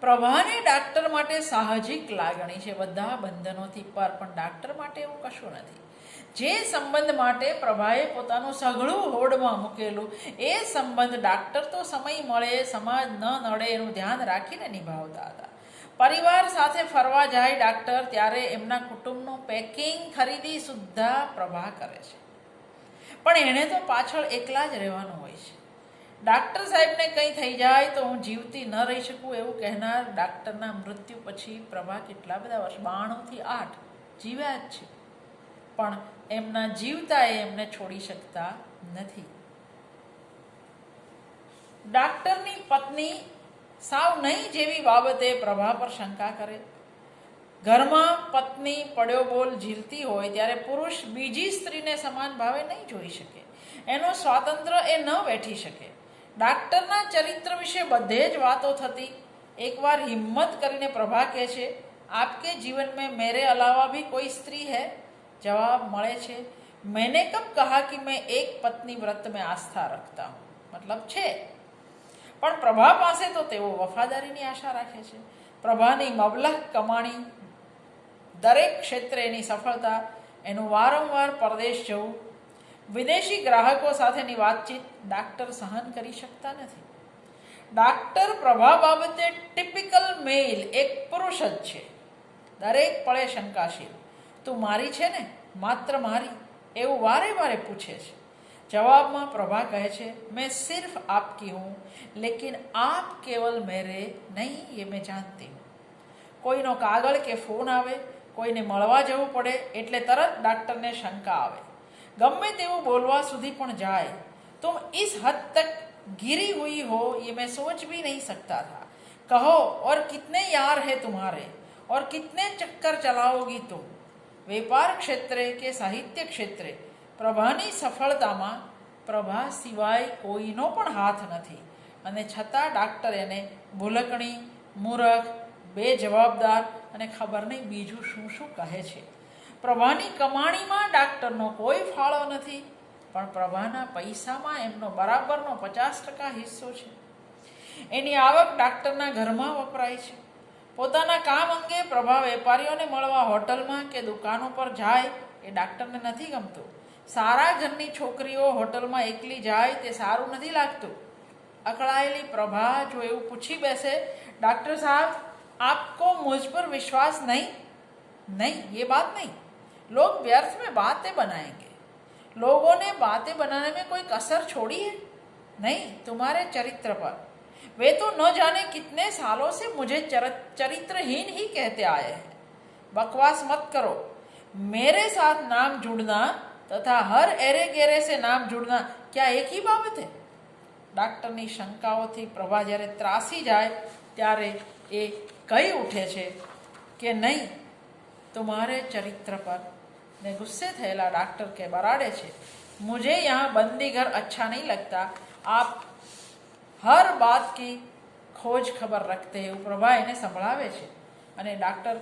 પ્રભાને ડાક્ટર માટે સાહજિક લાગણી છે બધા બંધનોથી પર, પણ ડાક્ટર માટે એવું કશું નથી. જે સંબંધ માટે પ્રભાએ પોતાનું સઘળું હોડમાં મૂકેલું એ સંબંધ ડાક્ટર તો સમય મળે, સમાજ ન નડે એનું ધ્યાન રાખીને નિભાવતા હતા. પરિવાર સાથે ફરવા જાય ડાક્ટર ત્યારે એમના કુટુંબનું પેકિંગ ખરીદી સુદ્ધા પ્રભા કરે છે. પણ એણે તો પાછળ એકલા જ રહેવાનું હોય છે. ડાક્ટર સાહેબને કંઈ થઈ જાય તો હું જીવતી ન રહી શકું એવું કહેનાર ડાક્ટરના મૃત્યુ પછી પ્રભા કેટલા બધા વર્ષ 92 થી 8 જીવ્યા જ છે, પણ એમના જીવતા એમને છોડી શકતા નથી. ડાક્ટરની પત્ની સાવ નહીં જેવી બાબતે પ્રભા પર શંકા કરે. ઘરમાં પત્ની પડ્યો બોલ ઝીલતી હોય ત્યારે પુરુષ બીજી સ્ત્રીને સમાન ભાવે નહીં જોઈ શકે. એનો સ્વાતંત્ર્ય એ ન વેઠી શકે. ડાક્ટરના ચરિત્ર વિશે બધે જ વાતો થતી. એકવાર હિમ્મત કરીને પ્રભા કહે છે, આપકે જીવન में मेरे अलावा भी कोई स्त्री है? जवाब મળે છે, मैंने कब कहा कि मैं एक पत्नी व्रत में आस्था रखता हूँ. મતલબ છે, પણ પ્રભા પાસે તો તેઓ વફાદારીની આશા રાખે છે. પ્રભાની મબલખ કમાણી, દરેક ક્ષેત્રે એની સફળતા, એનું વારંવાર પરદેશ જવું, વિદેશી ગ્રાહકો સાથેની વાતચીત ડાક્ટર સહન કરી શકતા નથી. ડાક્ટર પ્રભા બાબતે ટિપિકલ મેલ, એક પુરુષ જ છે. દરેક પળે શંકાશીલ. તું મારી છે ને, માત્ર મારી, એવું વારે વારે પૂછે છે. જવાબમાં પ્રભા કહે છે, मैं सिर्फ आपकी हूँ, लेकिन आप केवल मेरे नहीं, ये मैं जानती हूँ. કોઈનો કાગળ કે ફોન આવે, કોઈને મળવા જવું પડે એટલે તરત ડાક્ટરને શંકા આવે. ગમે તેવું બોલવા સુધી પણ જાય. तुम इस हद तक गिरी हुई हो ये मैं सोच भी नहीं सकता था. कहो और कितने यार है तुम्हारे, और कितने चक्कर चलाओगी तुम. વેપાર ક્ષેત્રે કે સાહિત્ય ક્ષેત્રે પ્રભાની સફળતામાં પ્રભા સિવાય કોઈનો પણ હાથ નથી, અને છતાં ડાક્ટર એને ભૂલકણી, મૂરખ, બેજવાબદાર અને ખબર નહીં બીજું શું શું કહે છે. પ્રભાની કમાણીમાં ડાક્ટરનો કોઈ ફાળો નથી, પણ પ્રભાના પૈસામાં એમનો બરાબરનો 50% હિસ્સો છે. એની આવક ડાક્ટરના ઘરમાં વપરાય છે. પોતાના કામ અંગે પ્રભા વેપારીઓને મળવા હોટલમાં કે દુકાનો પર જાય એ ડાક્ટરને નથી ગમતું. સારા ઘરની છોકરીઓ હોટલમાં એકલી જાય તે સારું નથી લાગતું. અકળાયેલી પ્રભા જો એવું પૂછી બેસે, डॉक्टर साहब आपको मुझ पर विश्वास नहीं? नहीं, ये बात नहीं. लोग व्यर्थ में बातें बनाएंगे. लोगों ने बातें बनाने में कोई कसर छोड़ी है? नहीं, तुम्हारे चरित्र पर. वे तो न जाने कितने सालों से मुझे चरित्रहीन ही कहते आए हैं. बकवास मत करो. मेरे साथ नाम जुड़ना तथा हर एरे गेरे से नाम जुड़ना क्या एक ही बाबत है? ડાક્ટરની શંકાઓથી પ્રભા જ્યારે ત્રાસી જાય ત્યારે એ કહી ઉઠે છે કે નહીં, तुम्हारे चरित्र पर. ने गुस्से થયેલા ડાક્ટર કે બરાડે છે, मुझे यहाँ बंदी घर अच्छा नहीं लगता. आप हर बात की खोज खबर रखते हैं. प्रभा એને સંભળાવે છે અને ડાક્ટર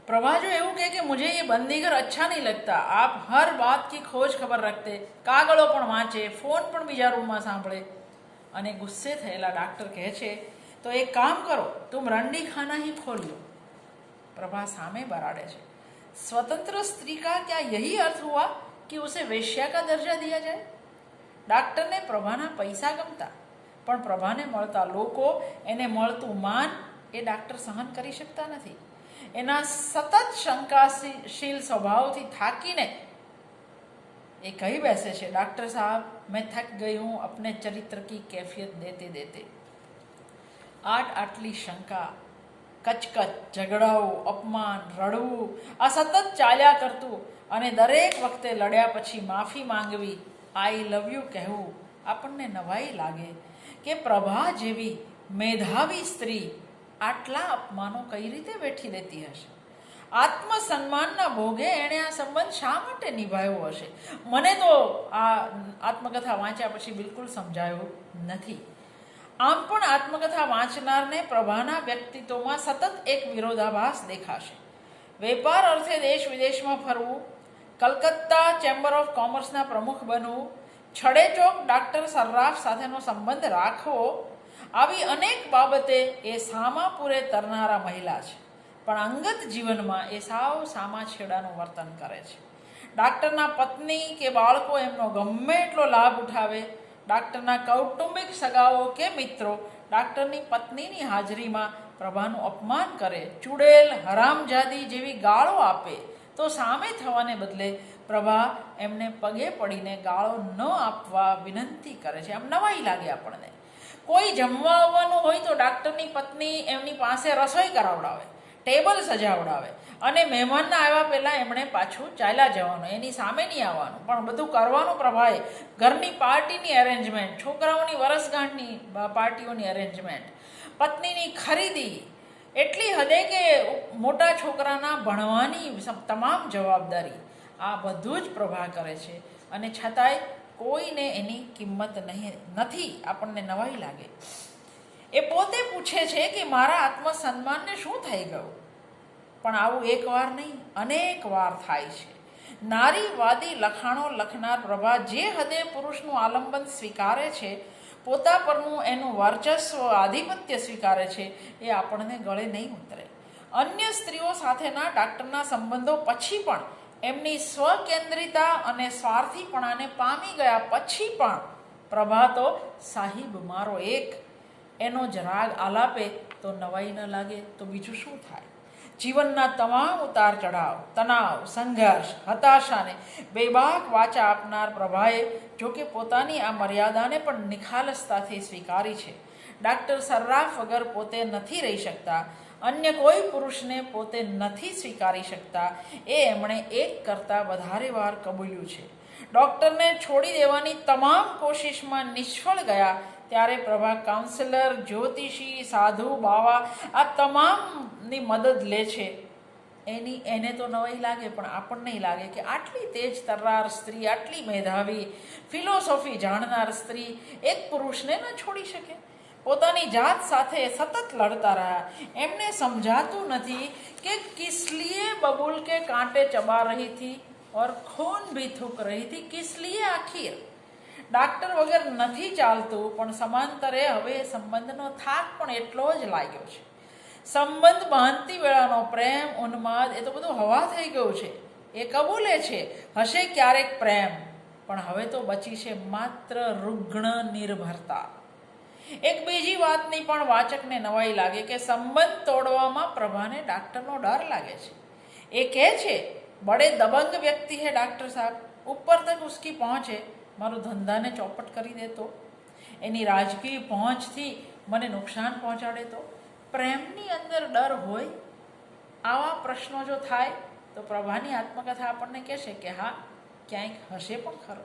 प्रभा जो એવું કહે કે मुझे ये बंदीघर अच्छा नहीं लगता, आप हर बात की खोज खबर रखते. કાગળો પણ વાંચે, ફોન પણ બીજા રૂમમાં સાંભળે. અને ગુસ્સે થયેલા ડાક્ટર કહે છે, तो एक काम करो, तुम रंडी खाना ही खोल लो। प्रभा सामे बराड़े छे, स्वतंत्र स्त्री का क्या यही अर्थ हुआ कि उसे वेश्या का दर्जा दिया जाए? डॉक्टर ने प्रभाना पैसा गमता, पण प्रभाने मळता लोको, एने मळतुं मान ए डॉक्टर सहन करी शकता नथी। एना सतत शंकाशील स्वभावथी थाकीने ये कही बैसे छे, डॉक्टर साहब मैं थक गई हूं अपने चरित्र की कैफियत देते देते। आटली शंका, कचकच, झगड़ाओ, अपमान, रड़વું આ સતત ચાલ્યા કરતું અને દરેક વખતે લડ્યા પછી માફી માંગવી, આઈ લવ યુ કહેવું આપણને નવાઈ લાગે કે પ્રભા જેવી મેધાવી સ્ત્રી આટલા અપમાનો કઈ રીતે વેઠી લેતી હશે? આત્મસન્માનના ભોગે એણે આ સંબંધ શા માટે નિભાવ્યો હશે? મને તો આ આત્મકથા વાંચ્યા પછી બિલકુલ સમજાયું નથી। આમ પણ આત્મકથા વાંચનારને પ્રભાના વ્યક્તિત્વમાં સતત એક વિરોધાભાસ દેખાશે। વેપાર અર્થે દેશ વિદેશમાં ફરવું, કલકત્તા ચેમ્બર ઓફ કોમર્સના પ્રમુખ બનવું, છડેચોક ડૉક્ટર સર્રાફ સાથેનો સંબંધ રાખવો, આવી અનેક બાબતે એ સામા પૂરે તરનારા મહિલા છે, પણ અંગત જીવનમાં એ સાવ સામા છેડાનું વર્તન કરે છે। ડૉક્ટરના પત્ની કે બાળકો એમનો ગમે એટલો લાભ ઉઠાવે, ડૉક્ટરના કૌટુંબિક સગાઓ કે મિત્રો ડૉક્ટરની પત્નીની હાજરીમાં પ્રભાનું અપમાન કરે, ચૂડેલ, હરામજાદી જેવી ગાળો આપે, તો સામે થવાને બદલે પ્રભા એમને પગે પડીને ગાળો ન આપવા વિનંતી કરે છે। આમ નવાઈ લાગે આપણને। કોઈ જમવા આવવાનું હોય તો ડૉક્ટરની પત્ની એમની પાસે રસોઈ કરાવડાવે, ટેબલ સજાવડાવે અને મહેમાનના આવ્યા પહેલાં એમણે પાછું ચાલ્યા જવાનું, એની સામે નહીં આવવાનું, પણ બધું કરવાનું પ્રભાએ। ઘરની પાર્ટીની અરેન્જમેન્ટ, છોકરાઓની વરસગાંઠની પાર્ટીઓની અરેન્જમેન્ટ, પત્નીની ખરીદી, એટલી હદે કે મોટા છોકરાના ભણવાની તમામ જવાબદારી, આ બધું જ પ્રભા કરે છે અને છતાંય કોઈને એની કિંમત નથી। આપણને નવાઈ લાગે। એ પોતે પૂછે છે કે મારા આત્મસન્માનને શું થઈ ગયું? પણ આવું એકવાર નહીં, અનેક વાર થાય છે। નારીવાદી લખાણો લખનાર પ્રભા જે હદે પુરુષનું આલંબન સ્વીકારે છે, પોતા પરનું એનું વર્ચસ્વ, આધિપત્ય સ્વીકારે છે, એ આપણને ગળે નહીં ઉતરે। અન્ય સ્ત્રીઓ સાથેના ડૉક્ટરના સંબંધો પછી પણ એમની સ્વકેન્દ્રિતા અને સ્વાર્થીપણાને પામી ગયા પછી પણ પ્રભા તો સાહિબ મારો એક એનો જ રાગ આલાપે તો નવાઈ ન લાગે તો બીજું શું થાય? જીવનના તમામ ઉતાર ચઢાવ, તણાવ, સંઘર્ષ, હતાશાને બેબાક વાચા આપનાર પ્રભાએ જોકે પોતાની આ મર્યાદાને પણ નિખાલસતાથી સ્વીકારી છે। ડૉક્ટર સર્રાફ વગર પોતે નથી રહી શકતા, અન્ય કોઈ પુરુષને પોતે નથી સ્વીકારી શકતા, એ એમણે એક કરતાં વધારે વાર કબૂલ્યું છે। ડૉક્ટરને છોડી દેવાની તમામ કોશિશમાં નિષ્ફળ ગયા ત્યારે પ્રભા કાઉન્સિલર, જ્યોતિષી, સાધુ, બાવા આ તમામની મદદ લે છે। એને તો નવાઈ લાગે, પણ આપણને લાગે કે આટલી તેજ તર્રાર સ્ત્રી, આટલી મેધાવી, ફિલોસોફી જાણનાર સ્ત્રી એક પુરુષને ન છોડી શકે? પોતાની જાત સાથે સતત લડતા રહ્યા। એમને સમજાતું નથી કે કિસ लिए बबूल के कांटे चबा रही थी और खून भी थूक रही थी, किस लिए आखिर? डॉक्टर वगैर नहीं चालतुं, पण समांतरे हवे संबंधनो थाक पण एटलो ज लाग्यो छे। संबंध बांधती वेळानो प्रेम, उन्माद ए तो बधुं हवा थई गयुं छे। ए कबूले छे हशे क्यारेक प्रेम, पण हवे तो बची छे मात्र रुग्ण निर्भरता। एक बीजी वातनी पण वाचकने नवाई लागे के संबंध तोड़वामां प्रभाने डॉक्टरनो डर लागे छे। ए कहे छे बड़े दबंग व्यक्ति है डॉक्टर साहब, ऊपर तक उसकी पहुंच है, मारो धंधाने चौपट करी दे तो, एनी राजकीय पहुंचथी मने नुकसान पहोंचाडे तो। प्रेमनी अंदर डर होय? आवा प्रश्नो जो थाय तो प्रभानी आत्मकथा आपणने कहेशे के हाँ क्यांक हशे पण खरो।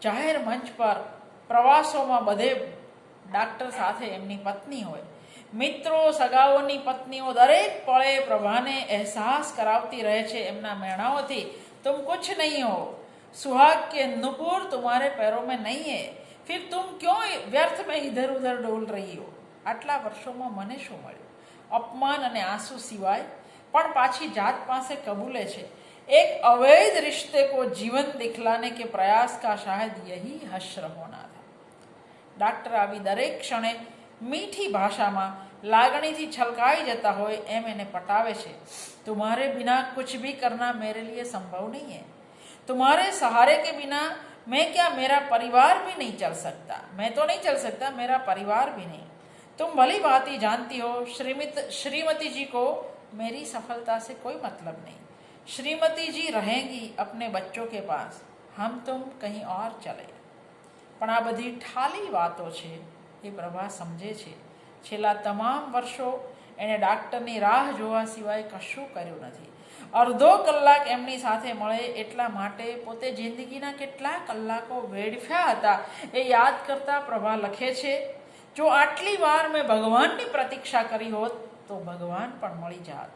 जाहेर मंच पर, प्रवासोमां बधे डॉक्टर साथे एमनी पत्नी होय, मित्रों, सगाओनी पत्नीओ दरेक पळे प्रभाने एहसास करावती रहे छे एमना मेणाओथी, तुम कुछ नहीं हो, सुहाग के नुपुर तुम्हारे पैरों में नहीं है, फिर तुम क्यों व्यर्थ में इधर उधर डोल रही हो? आटला वर्षों में मने शू मळ्युं? अपमान अने आंसू सिवाय। पण पाछी जात पासे कबूले छे एक अवैध रिश्ते को जीवन दिखलाने के प्रयास का शायद यही हश्र होना था। डॉक्टर आवी दरेक क्षणे मीठी भाषाમાં લાગણીથી છલકાઈ જતા હોય એમ એને પટાવે છે। तुम्हारे बिना कुछ भी करना मेरे लिए संभव नहीं है, तुम्हारे सहारे के बिना मैं क्या मेरा परिवार भी नहीं चल सकता, मैं तो नहीं चल सकता, मेरा परिवार भी नहीं। तुम भली भांति जानती हो श्रीमती जी को मेरी सफलता से कोई मतलब नहीं, श्रीमती जी रहेंगी अपने बच्चों के पास, हम तुम कहीं और चले। પણ આ બધી ઠાલી વાતો છે એ પ્રભા સમજે છે। છેલ્લા તમામ વર્ષો એણે ડાક્ટરની રાહ જોવા સિવાય કશું કર્યું નથી। અડધો કલાક એમની સાથે મળે એટલા માટે પોતે જિંદગીના કેટલા કલાકો વેડફ્યા હતા એ યાદ કરતા પ્રભા લખે છે, જો આટલી વાર મેં ભગવાનની પ્રતીક્ષા કરી હોત તો ભગવાન પણ મળી જાત।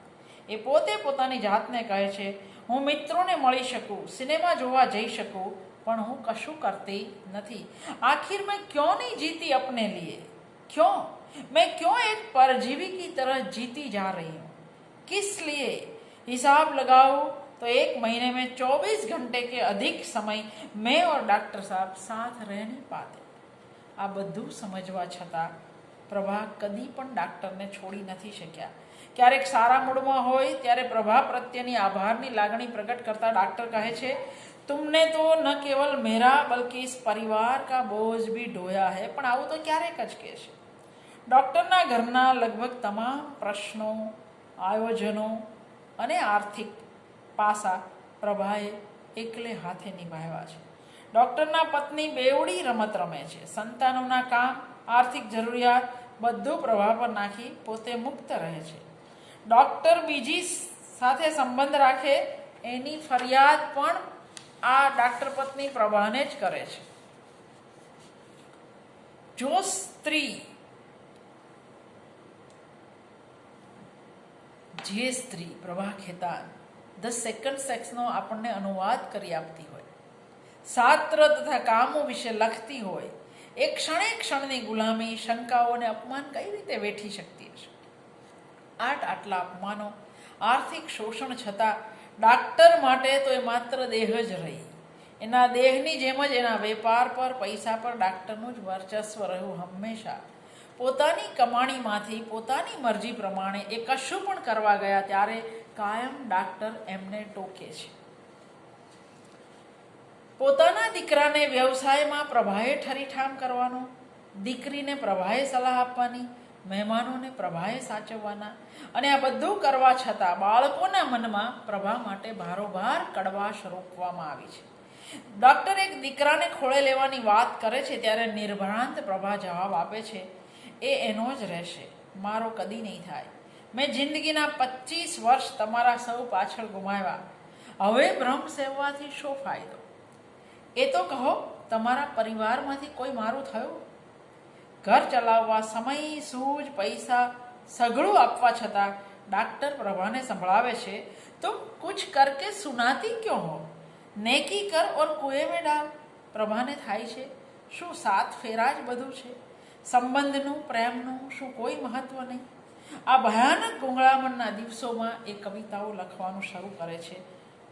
એ પોતે પોતાની જાતને કહે છે, હું મિત્રોને મળી શકું, સિનેમા જોવા જઈ શકું, પણ હું કશું કરતી નથી। आखिर मैं क्यों नहीं जीती अपने लिए, क्यों मैं क्यों एक परजीवी की तरह जीती जा रही हूँ, किस लिए? हिसाब लगाओ तो एक महीने में 24 घंटे के अधिक समय मैं और डॉक्टर साहब साथ रह नहीं पाते। आ બધું સમજવા છતાં પ્રભા કદી પણ ડાક્ટરને છોડી નથી શક્યા। ક્યારેક સારા મૂડમાં હોય ત્યારે પ્રભા પ્રત્યેની આભારની લાગણી પ્રગટ કરતા ડાક્ટર કહે છે, तुमने तो न केवल मेरा बल्कि इस परिवार का बोझ भी ढोया है। પણ આવું તો ક્યારેક જ કહેશે। ડૉક્ટરના ઘરના લગભગ તમામ પ્રશ્નો, આયોજનો અને આર્થિક પાસા પ્રભાએ એકલે હાથે નિભાવ્યા છે। ડૉક્ટરના પત્ની બેવડી રમત રમે છે, સંતાનોના કામ, આર્થિક જરૂરિયાત બધું પ્રભા પર નાખી પોતે મુક્ત રહે છે। ડૉક્ટર બીજી સાથે સંબંધ રાખે એની ફરિયાદ પણ આ ડાક્ટર પત્ની પ્રભાને જ કરે છે। જો સ્ત્રી જે સ્ત્રી પ્રભા ખેતાન ધ સેકન્ડ સેક્સનો આપણને અનુવાદ કરી આપતી હોય, શાસ્ત્ર તથા કામો વિશે લખતી હોય, એ ક્ષણે ક્ષણની ગુલામી, શંકાઓને અપમાન કઈ રીતે વેઠી શકતી હશે? આટલા અપમાનો, આર્થિક શોષણ છતાં ડાક્ટર માટે તો એ માત્ર દેહ જ રહી। એના દેહની જેમ જ એના વેપાર પર, પૈસા પર ડાક્ટરનું જ વર્ચસ્વ રહ્યું હંમેશા। પોતાની કમાણીમાંથી પોતાની મરજી પ્રમાણે એ કશું પણ કરવા ગયા ત્યારે કાયમ ડાક્ટર એમને ટોકે છે। પોતાના દીકરાને વ્યવસાયમાં પ્રભાએ ઠરીઠામ કરવાનો, દીકરીને પ્રભાએ સલાહ આપવાની, મહેમાનોને પ્રભાએ સાચવવાના, અને આ બધું કરવા છતાં બાળકોના મનમાં પ્રભા માટે ભારોભાર કડવાશ રોપવામાં આવી છે। ડૉક્ટર એક દીકરાને ખોળે લેવાની વાત કરે છે ત્યારે નિર્ભ્રાંત પ્રભા જવાબ આપે છે, એ એનો જ રહેશે, મારો કદી નહીં થાય। મેં જિંદગીના 25 વર્ષ તમારા સૌ પાછળ ગુમાવ્યા, હવે ભ્રમ સેવવાથી શો ફાયદો? એ તો કહો, તમારા પરિવારમાંથી કોઈ મારું થયું? ઘર ચલાવવા સમય, સૂઝ, પૈસા સઘળું આપવા છતાં ડાક્ટર પ્રભાને સંભળાવે છે, तुम कुछ करके सुनाती क्यों हो, नेकी कर और कुएं में डाल। પ્રભાને થાય છે, શું સાત ફેરા જ બધું છે? સંબંધનું, પ્રેમનું શું કોઈ મહત્વ નહીં? આ ભયાનક ગુંગળામણના દિવસોમાં એ કવિતાઓ લખવાનું શરૂ કરે છે।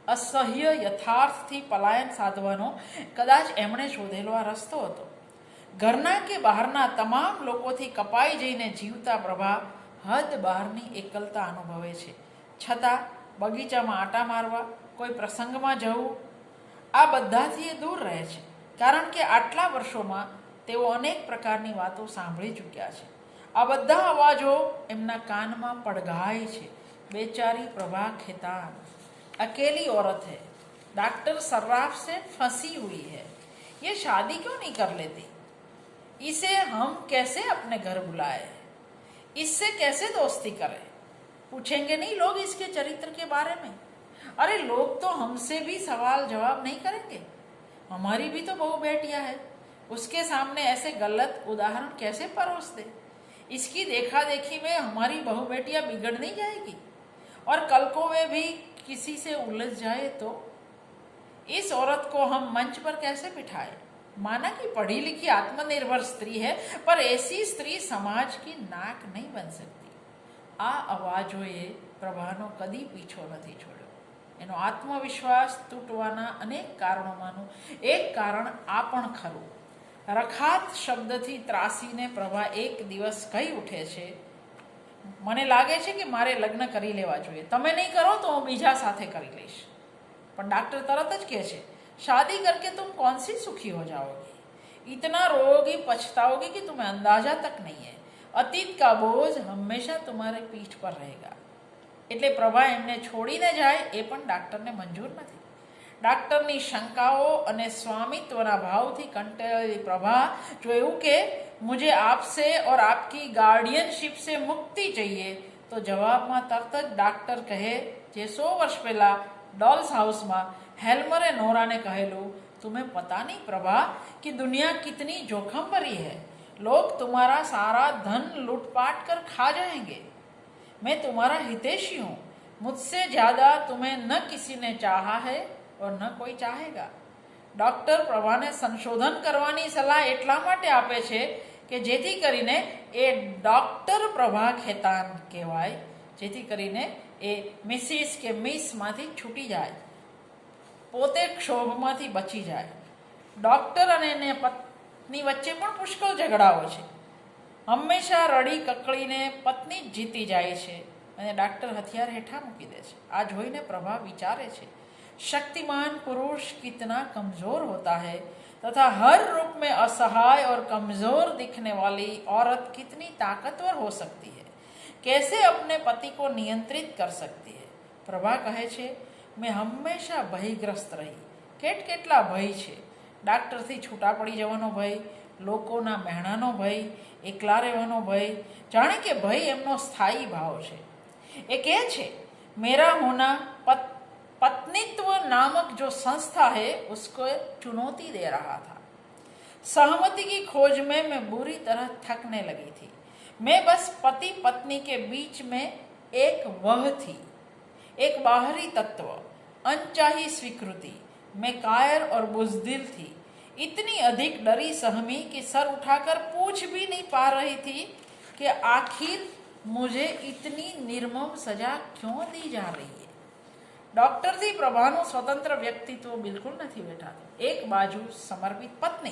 અસહ્ય યથાર્થથી પલાયન સાધવાનો કદાચ એમણે શોધેલો આ રસ્તો હતો। ઘરના કે બહારના તમામ લોકોથી કપાઈ જઈને જીવતા પ્રભા હદ બહારની એકલતા અનુભવે છે, છતાં બગીચામાં આટા મારવા, કોઈ પ્રસંગમાં જવું, આ બધાથી એ દૂર રહે છે, કારણ કે આટલા વર્ષોમાં તેઓ અનેક પ્રકારની વાતો સાંભળી ચૂક્યા છે। આ બધા અવાજો એમના કાનમાં પડઘાય છે। बेचारी प्रभा खेतान अकेली औरत है, डॉक्टर सर्राफ से फंसी हुई है, ये शादी क्यों नहीं कर लेती? इसे हम कैसे अपने घर बुलाए, इससे कैसे दोस्ती करें? पूछेंगे नहीं लोग इसके चरित्र के बारे में? अरे लोग तो हमसे भी सवाल जवाब नहीं करेंगे? हमारी भी तो बहू बेटियां है, उसके सामने ऐसे गलत उदाहरण कैसे परोस दे? इसकी देखा देखी में हमारी बहू बेटियां बिगड़ नहीं जाएगी और कल को वे भी किसी से उलझ जाए तो? इस औरत को हम मंच पर कैसे बिठाए? माना कि पढ़ी लिखी आत्मनिर्भर स्त्री है, पर ऐसी स्त्री समाज की नाक नहीं बन सकती। आ अवाजोए प्रभानो कदी पीछो नहीं छोड़्यो। एनो आत्मविश्वास तूटवाना अनेक कारणोमानुं एक कारण आ पण खरुं। રખાત શબ્દથી ત્રાસીને પ્રભા એક દિવસ કહી ઉઠે છે, મને લાગે છે કે મારે લગ્ન કરી લેવા જોઈએ, તમે નહીં કરો તો હું બીજા સાથે કરી લઈશ. પણ डॉक्टर તરત જ કહે છે, शादी करके तुम कौन सी सुखी हो जाओगी, इतना रोओगी पछताओगी कि तुम्हें अंदाजा तक नहीं है, अतीत का बोझ हमेशा तुम्हारी पीठ पर रहेगा. એટલે પ્રભા એમને છોડીને જાય એ પણ ડાક્ટરને મંજૂર નથી. ડાક્ટરની શંકાઓ અને સ્વામિત્વના ભાવથી કંટાળેલી પ્રભા જો એવું કે મુझे आपसे और आपकी गार्डियनशिप से मुक्ति चाहिए, તો જવાબમાં તરત જ ડાક્ટર કહે જે 100 વર્ષ પહેલા डॉल्स हाउस में हेल्मरे नोरा ने कहेलू, तुम्हें पता नहीं प्रभा कि दुनिया कितनी जोखम भरी है, लोग तुम्हारा सारा धन लूटपाट कर खा जाएंगे, मैं तुम्हारा हितैषी हूँ, मुझसे ज़्यादा तुम्हें न किसी ने चाहा है और न कोई चाहेगा. डॉक्टर प्रभा ने संशोधन करवानी सलाह એટલા માટે આપે છે કે જેથી કરીને એ ડોક્ટર પ્રભા ખેતાન કહેવાય, જેથી કરીને એ મિસિસ કે મિસમાંથી છૂટી જાય, પોતે ક્ષોભમાંથી બચી જાય. ડૉક્ટર અને એને પત્ની વચ્ચે પણ પુષ્કળ ઝઘડાઓ છે. હંમેશા રડી કકળીને પત્ની જ જીતી જાય છે અને ડાક્ટર હથિયાર હેઠા મૂકી દે છે. આ જોઈને પ્રભા વિચારે છે, शक्तिमान पुरुष कितना कमज़ोर होता है तथा हर रूप में असहाय और कमज़ोर दिखने वाली औरत कितनी ताकतवर हो सकती है, कैसे अपने पति को नियंत्रित कर सकती है. प्रभा कहे છે, મેં હંમેશા ભયગ્રસ્ત રહી. કેટલા ભય છે, ડાક્ટરથી છૂટા પડી જવાનો ભય, લોકોના મહેણાનો ભય, એકલા રહેવાનો ભય, જાણે કે ભય એમનો સ્થાયી ભાવ છે. એ કહે છે, मेरा होना पत्नीत्व नामक जो संस्था है उसको चुनौती दे रहा था. सहमति की खोज में मैं बुरी तरह थकने लगी थी. मैं बस पति पत्नी के बीच में एक वह थी, एक बाहरी तत्व, अनचाही स्वीकृति. मैं कायर और बुज़दिल थी, इतनी अधिक डरी सहमी कि सर उठाकर पूछ भी नहीं पा रही थी कि आखिर मुझे इतनी निर्मम सजा क्यों दी जा रही है. ડૉક્ટરથી પ્રભાનું સ્વતંત્ર વ્યક્તિત્વ બિલકુલ નથી બેઠાતું. એક બાજુ સમર્પિત પત્ની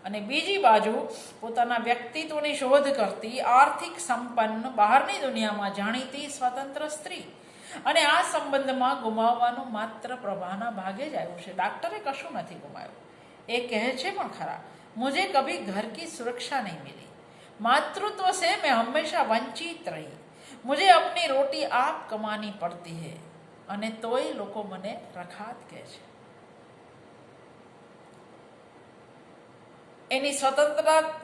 અને બીજી બાજુ પોતાના વ્યક્તિત્વની શોધ કરતી આર્થિક સંપન્ન બહારની દુનિયામાં જાણીતી સ્વતંત્ર સ્ત્રી. અને આ સંબંધમાં ગુમાવવાનું માત્ર પ્રભાના ભાગે જ આવ્યું છે. ડાક્ટરે કશું નથી ગુમાવ્યું. એ કહે છે પણ ખરા, मुझे कभी घर की सुरक्षा नहीं मिली, मातृत्व से मैं हमेशा वंचित रही, मुझे अपनी रोटी आप कमानी पड़ती है અને તોય લોકો મને રખાત કહે છે. એની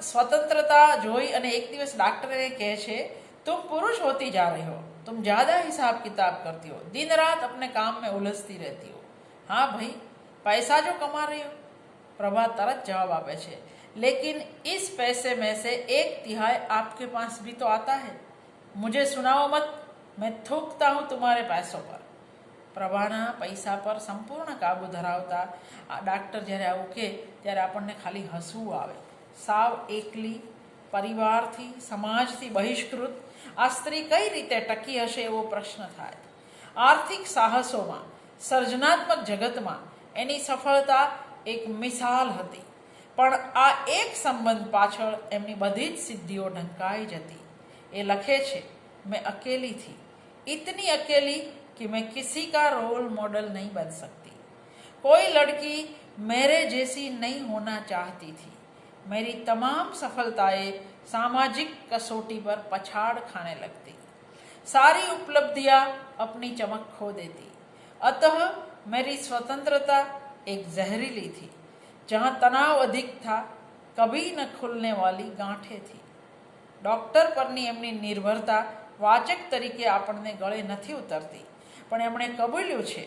સ્વતંત્રતા જોઈ અને એક દિવસ ડॉक्टर કહે છે, तुम पुरुष होती जा रही हो, तुम ज़्यादा हिसाब किताब करती हो, दिन रात अपने काम में उलझती रहती हो. हाँ भाई, पैसा जो कमा रही हो. प्रभा तरत जवाब આપે છે, लेकिन इस पैसे में से 1/3 आपके पास भी तो आता है, मुझे सुनाओ मत, मैं थूकता हूँ तुम्हारे पैसों पर. પ્રભાના પૈસા પર સંપૂર્ણ કાબુ ધરાવતા આ ડાક્ટર જ્યારે આવું કહે ત્યારે આપણને ખાલી હસવું આવે. સાવ એકલી, પરિવારથી, સમાજથી બહિષ્કૃત આ સ્ત્રી કઈ રીતે ટકી હશે એવો પ્રશ્ન થાય. આર્થિક સાહસોમાં, સર્જનાત્મક જગતમાં એની સફળતા એક મિસાલ હતી, પણ આ એક સંબંધ પાછળ એમની બધી જ સિદ્ધિઓ ઢંકાઈ જતી. એ લખે છે, મેં અકેલી थी, इतनी अकेली कि मैं किसी का रोल मॉडल नहीं बन सकती, कोई लड़की मेरे जैसी नहीं होना चाहती थी, मेरी तमाम सफलताएं सामाजिक कसौटी पर पछाड़ खाने लगती, सारी उपलब्धियां अपनी चमक खो देती, अतः मेरी स्वतंत्रता एक जहरीली थी, जहाँ तनाव अधिक था, कभी न खुलने वाली गांठें थी. डॉक्टर પરની એમની નિર્ભરતા વાચક તરીકે આપણને ગળે નથી ઉતરતી, પણ એમણે કબૂલ્યું છે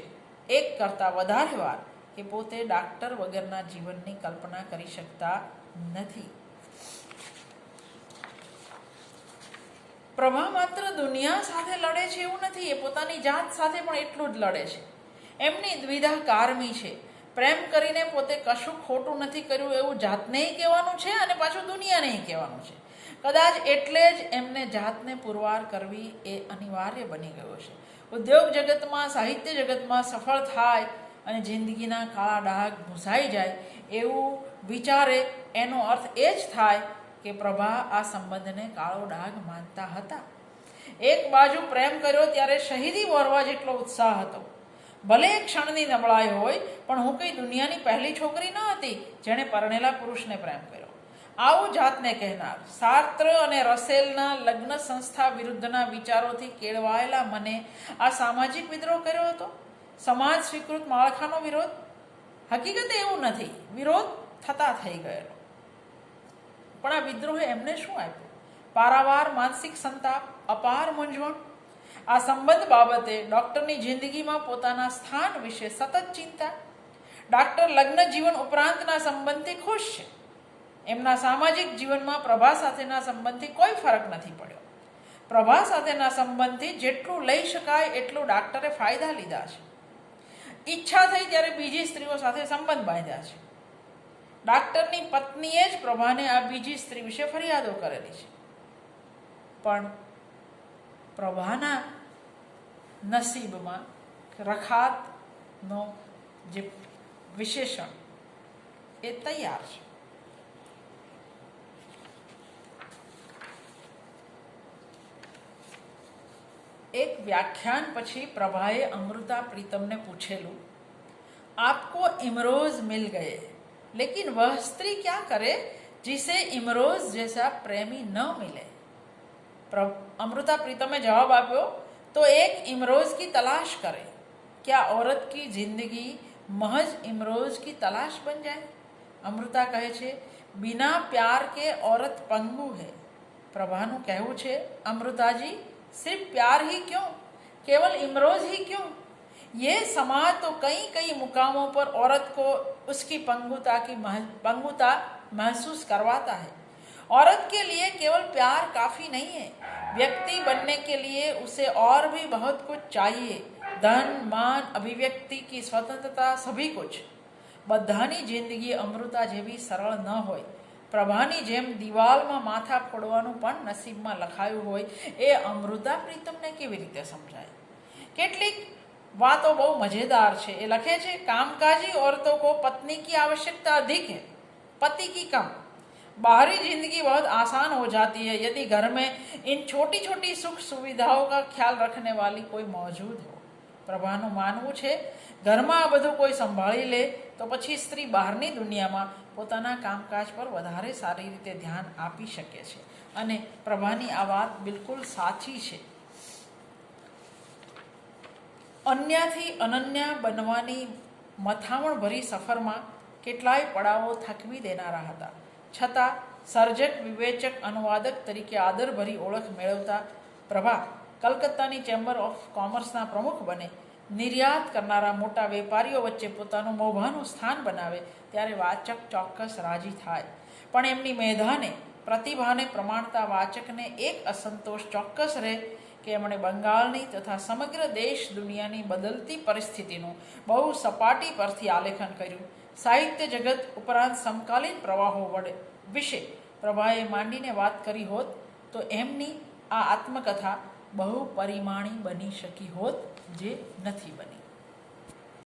એક કરતાં વધારે વાર કે પોતે ડાક્ટર વગરના જીવનની કલ્પના કરી શકતા નથી. પ્રભા માત્ર દુનિયા સાથે લડે છે એવું નથી, એ પોતાની જાત સાથે પણ એટલું જ લડે છે. એમની દ્વિધા કારમી છે. પ્રેમ કરીને પોતે કશું ખોટું નથી કર્યું એવું જાતને કહેવાનું છે અને પાછું દુનિયાને કહેવાનું છે. કદાચ એટલે જ એમને જાતને પુરવાર કરવી એ અનિવાર્ય બની ગયો છે. ઉદ્યોગ જગતમાં, સાહિત્ય જગતમાં સફળ થાય અને જિંદગીના કાળા ડાઘ ભૂસાઈ જાય એવું વિચારે એનો અર્થ એ જ થાય કે પ્રભા આ સંબંધને કાળો ડાઘ માનતા હતા. એક બાજુ પ્રેમ કર્યો ત્યારે શહીદી વરવા જેટલો ઉત્સાહ હતો. ભલે એક ક્ષણની નબળાઈ હોય, પણ હું કઈ દુનિયાની પહેલી છોકરી ન હતી જેણે પરણેલા પુરુષને પ્રેમ કર્યો. આવું જાતને કહેનાર સાર્ત્ર અને રસેલના લગ્ન સંસ્થા વિરુદ્ધના વિચારોથી કેળવાયેલા મને આ સામાજિક વિદ્રોહ કર્યો હતો. સમાજ સ્વીકૃત માળખાનો વિરોધ. હકીકતે એવું નથી, વિરોધ થતા થઈ ગયેલો. પણ આ વિદ્રોહે એમને શું આપ્યું? પારાવાર માનસિક સંતાપ, અપાર મૂંઝવણ. આ સંબંધ બાબતે ડૉક્ટરની જિંદગીમાં પોતાના સ્થાન વિશે સતત ચિંતા. ડાક્ટર લગ્ન જીવન ઉપરાંતના સંબંધથી ખુશ છે. એમના સામાજિક જીવનમાં પ્રભા સાથેના સંબંધથી કોઈ ફરક નથી પડ્યો. પ્રભા સાથેના સંબંધથી જેટલું લઈ શકાય એટલું ડાક્ટરે ફાયદા લીધા છે. ઈચ્છા થઈ ત્યારે બીજી સ્ત્રીઓ સાથે સંબંધ બાંધ્યા છે. ડાક્ટરની પત્નીએ જ પ્રભાને આ બીજી સ્ત્રી વિશે ફરિયાદો કરેલી છે. પણ પ્રભાના નસીબમાં રખાતનો જે વિશેષણ એ તૈયાર છે. એક વ્યાખ્યાન પછી પ્રભાએ અમૃતા પ્રીતમને પૂછેલું, આપકો ઇમરોઝ મિલ ગયે, लेकिन वह स्त्री क्या करे जिसे इमरोज जैसा प्रेमी न मिले. अमृता प्रीतम ने जवाब आप्यो, तो एक इमरोज की तलाश करे. क्या औरत की जिंदगी महज इमरोज की तलाश बन जाए? अमृता कहे छे, बिना प्यार के औरत पंगु है. प्रभानु कहવું છે, अमृताजी सिर्फ प्यार ही क्यों, केवल इमरोज ही क्यों? ये समाज तो कई कई मुकामों पर औरत को उसकी पंगुता महसूस करवाता है. औरत के लिए केवल प्यार काफ़ी नहीं है, व्यक्ति बनने के लिए उसे और भी बहुत कुछ चाहिए. धन, मान, अभिव्यक्ति की स्वतंत्रता, सभी कुछ. બધાની જિંદગી અમૃતા જેવી સરળ ન હોય. પ્રભાની જેમ દિવાલમાં માથા ફોડવાનું પણ નસીબમાં લખાયું હોય એ અમૃતા પ્રીતમને કેવી રીતે સમજાય? કેટલીક बातो बहुत मज़ेदार है. ये लखे छे, कामकाजी औरतों को पत्नी की आवश्यकता अधिक है, पति की कम. बाहरी जिंदगी बहुत आसान हो जाती है यदि घर में इन छोटी छोटी सुख सुविधाओं का ख्याल रखने वाली कोई मौजूद हो. प्रभाનું માનવું છે, ઘરમાં આ બધું કોઈ સંભાળી લે તો પછી સ્ત્રી બહારની દુનિયામાં પોતાના કામકાજ પર વધારે સારી રીતે ધ્યાન આપી શકે છે. અને પ્રભાની આ વાત બિલકુલ સાચી છે. અન્યથી અનન્ય બનવાની મથામણભરી સફરમાં કેટલાય પડાવો થકવી દેનારા હતા. છતાં સર્જક, વિવેચક, અનુવાદક તરીકે આદરભરી ઓળખ મેળવતા પ્રભા કલકત્તાની ચેમ્બર ઓફ કોમર્સના પ્રમુખ બને, નિર્યાત કરનારા મોટા વેપારીઓ વચ્ચે પોતાનું મોભાનું સ્થાન બનાવે ત્યારે વાચક ચોક્કસ રાજી થાય. પણ એમની મેધાને, પ્રતિભાને પ્રમાણતા વાચકને એક અસંતોષ ચોક્કસ રહે કે એમણે બંગાળની તથા સમગ્ર દેશ દુનિયાની બદલતી પરિસ્થિતિનું બહુ સપાટી પરથી આલેખન કર્યું. સાહિત્ય જગત ઉપરાંત સમકાલીન પ્રવાહો વિશે પ્રભાએ માંડીને વાત કરી હોત તો એમની આ આત્મકથા બહુ પરિમાણી બની શકી હોત, જે નથી બની.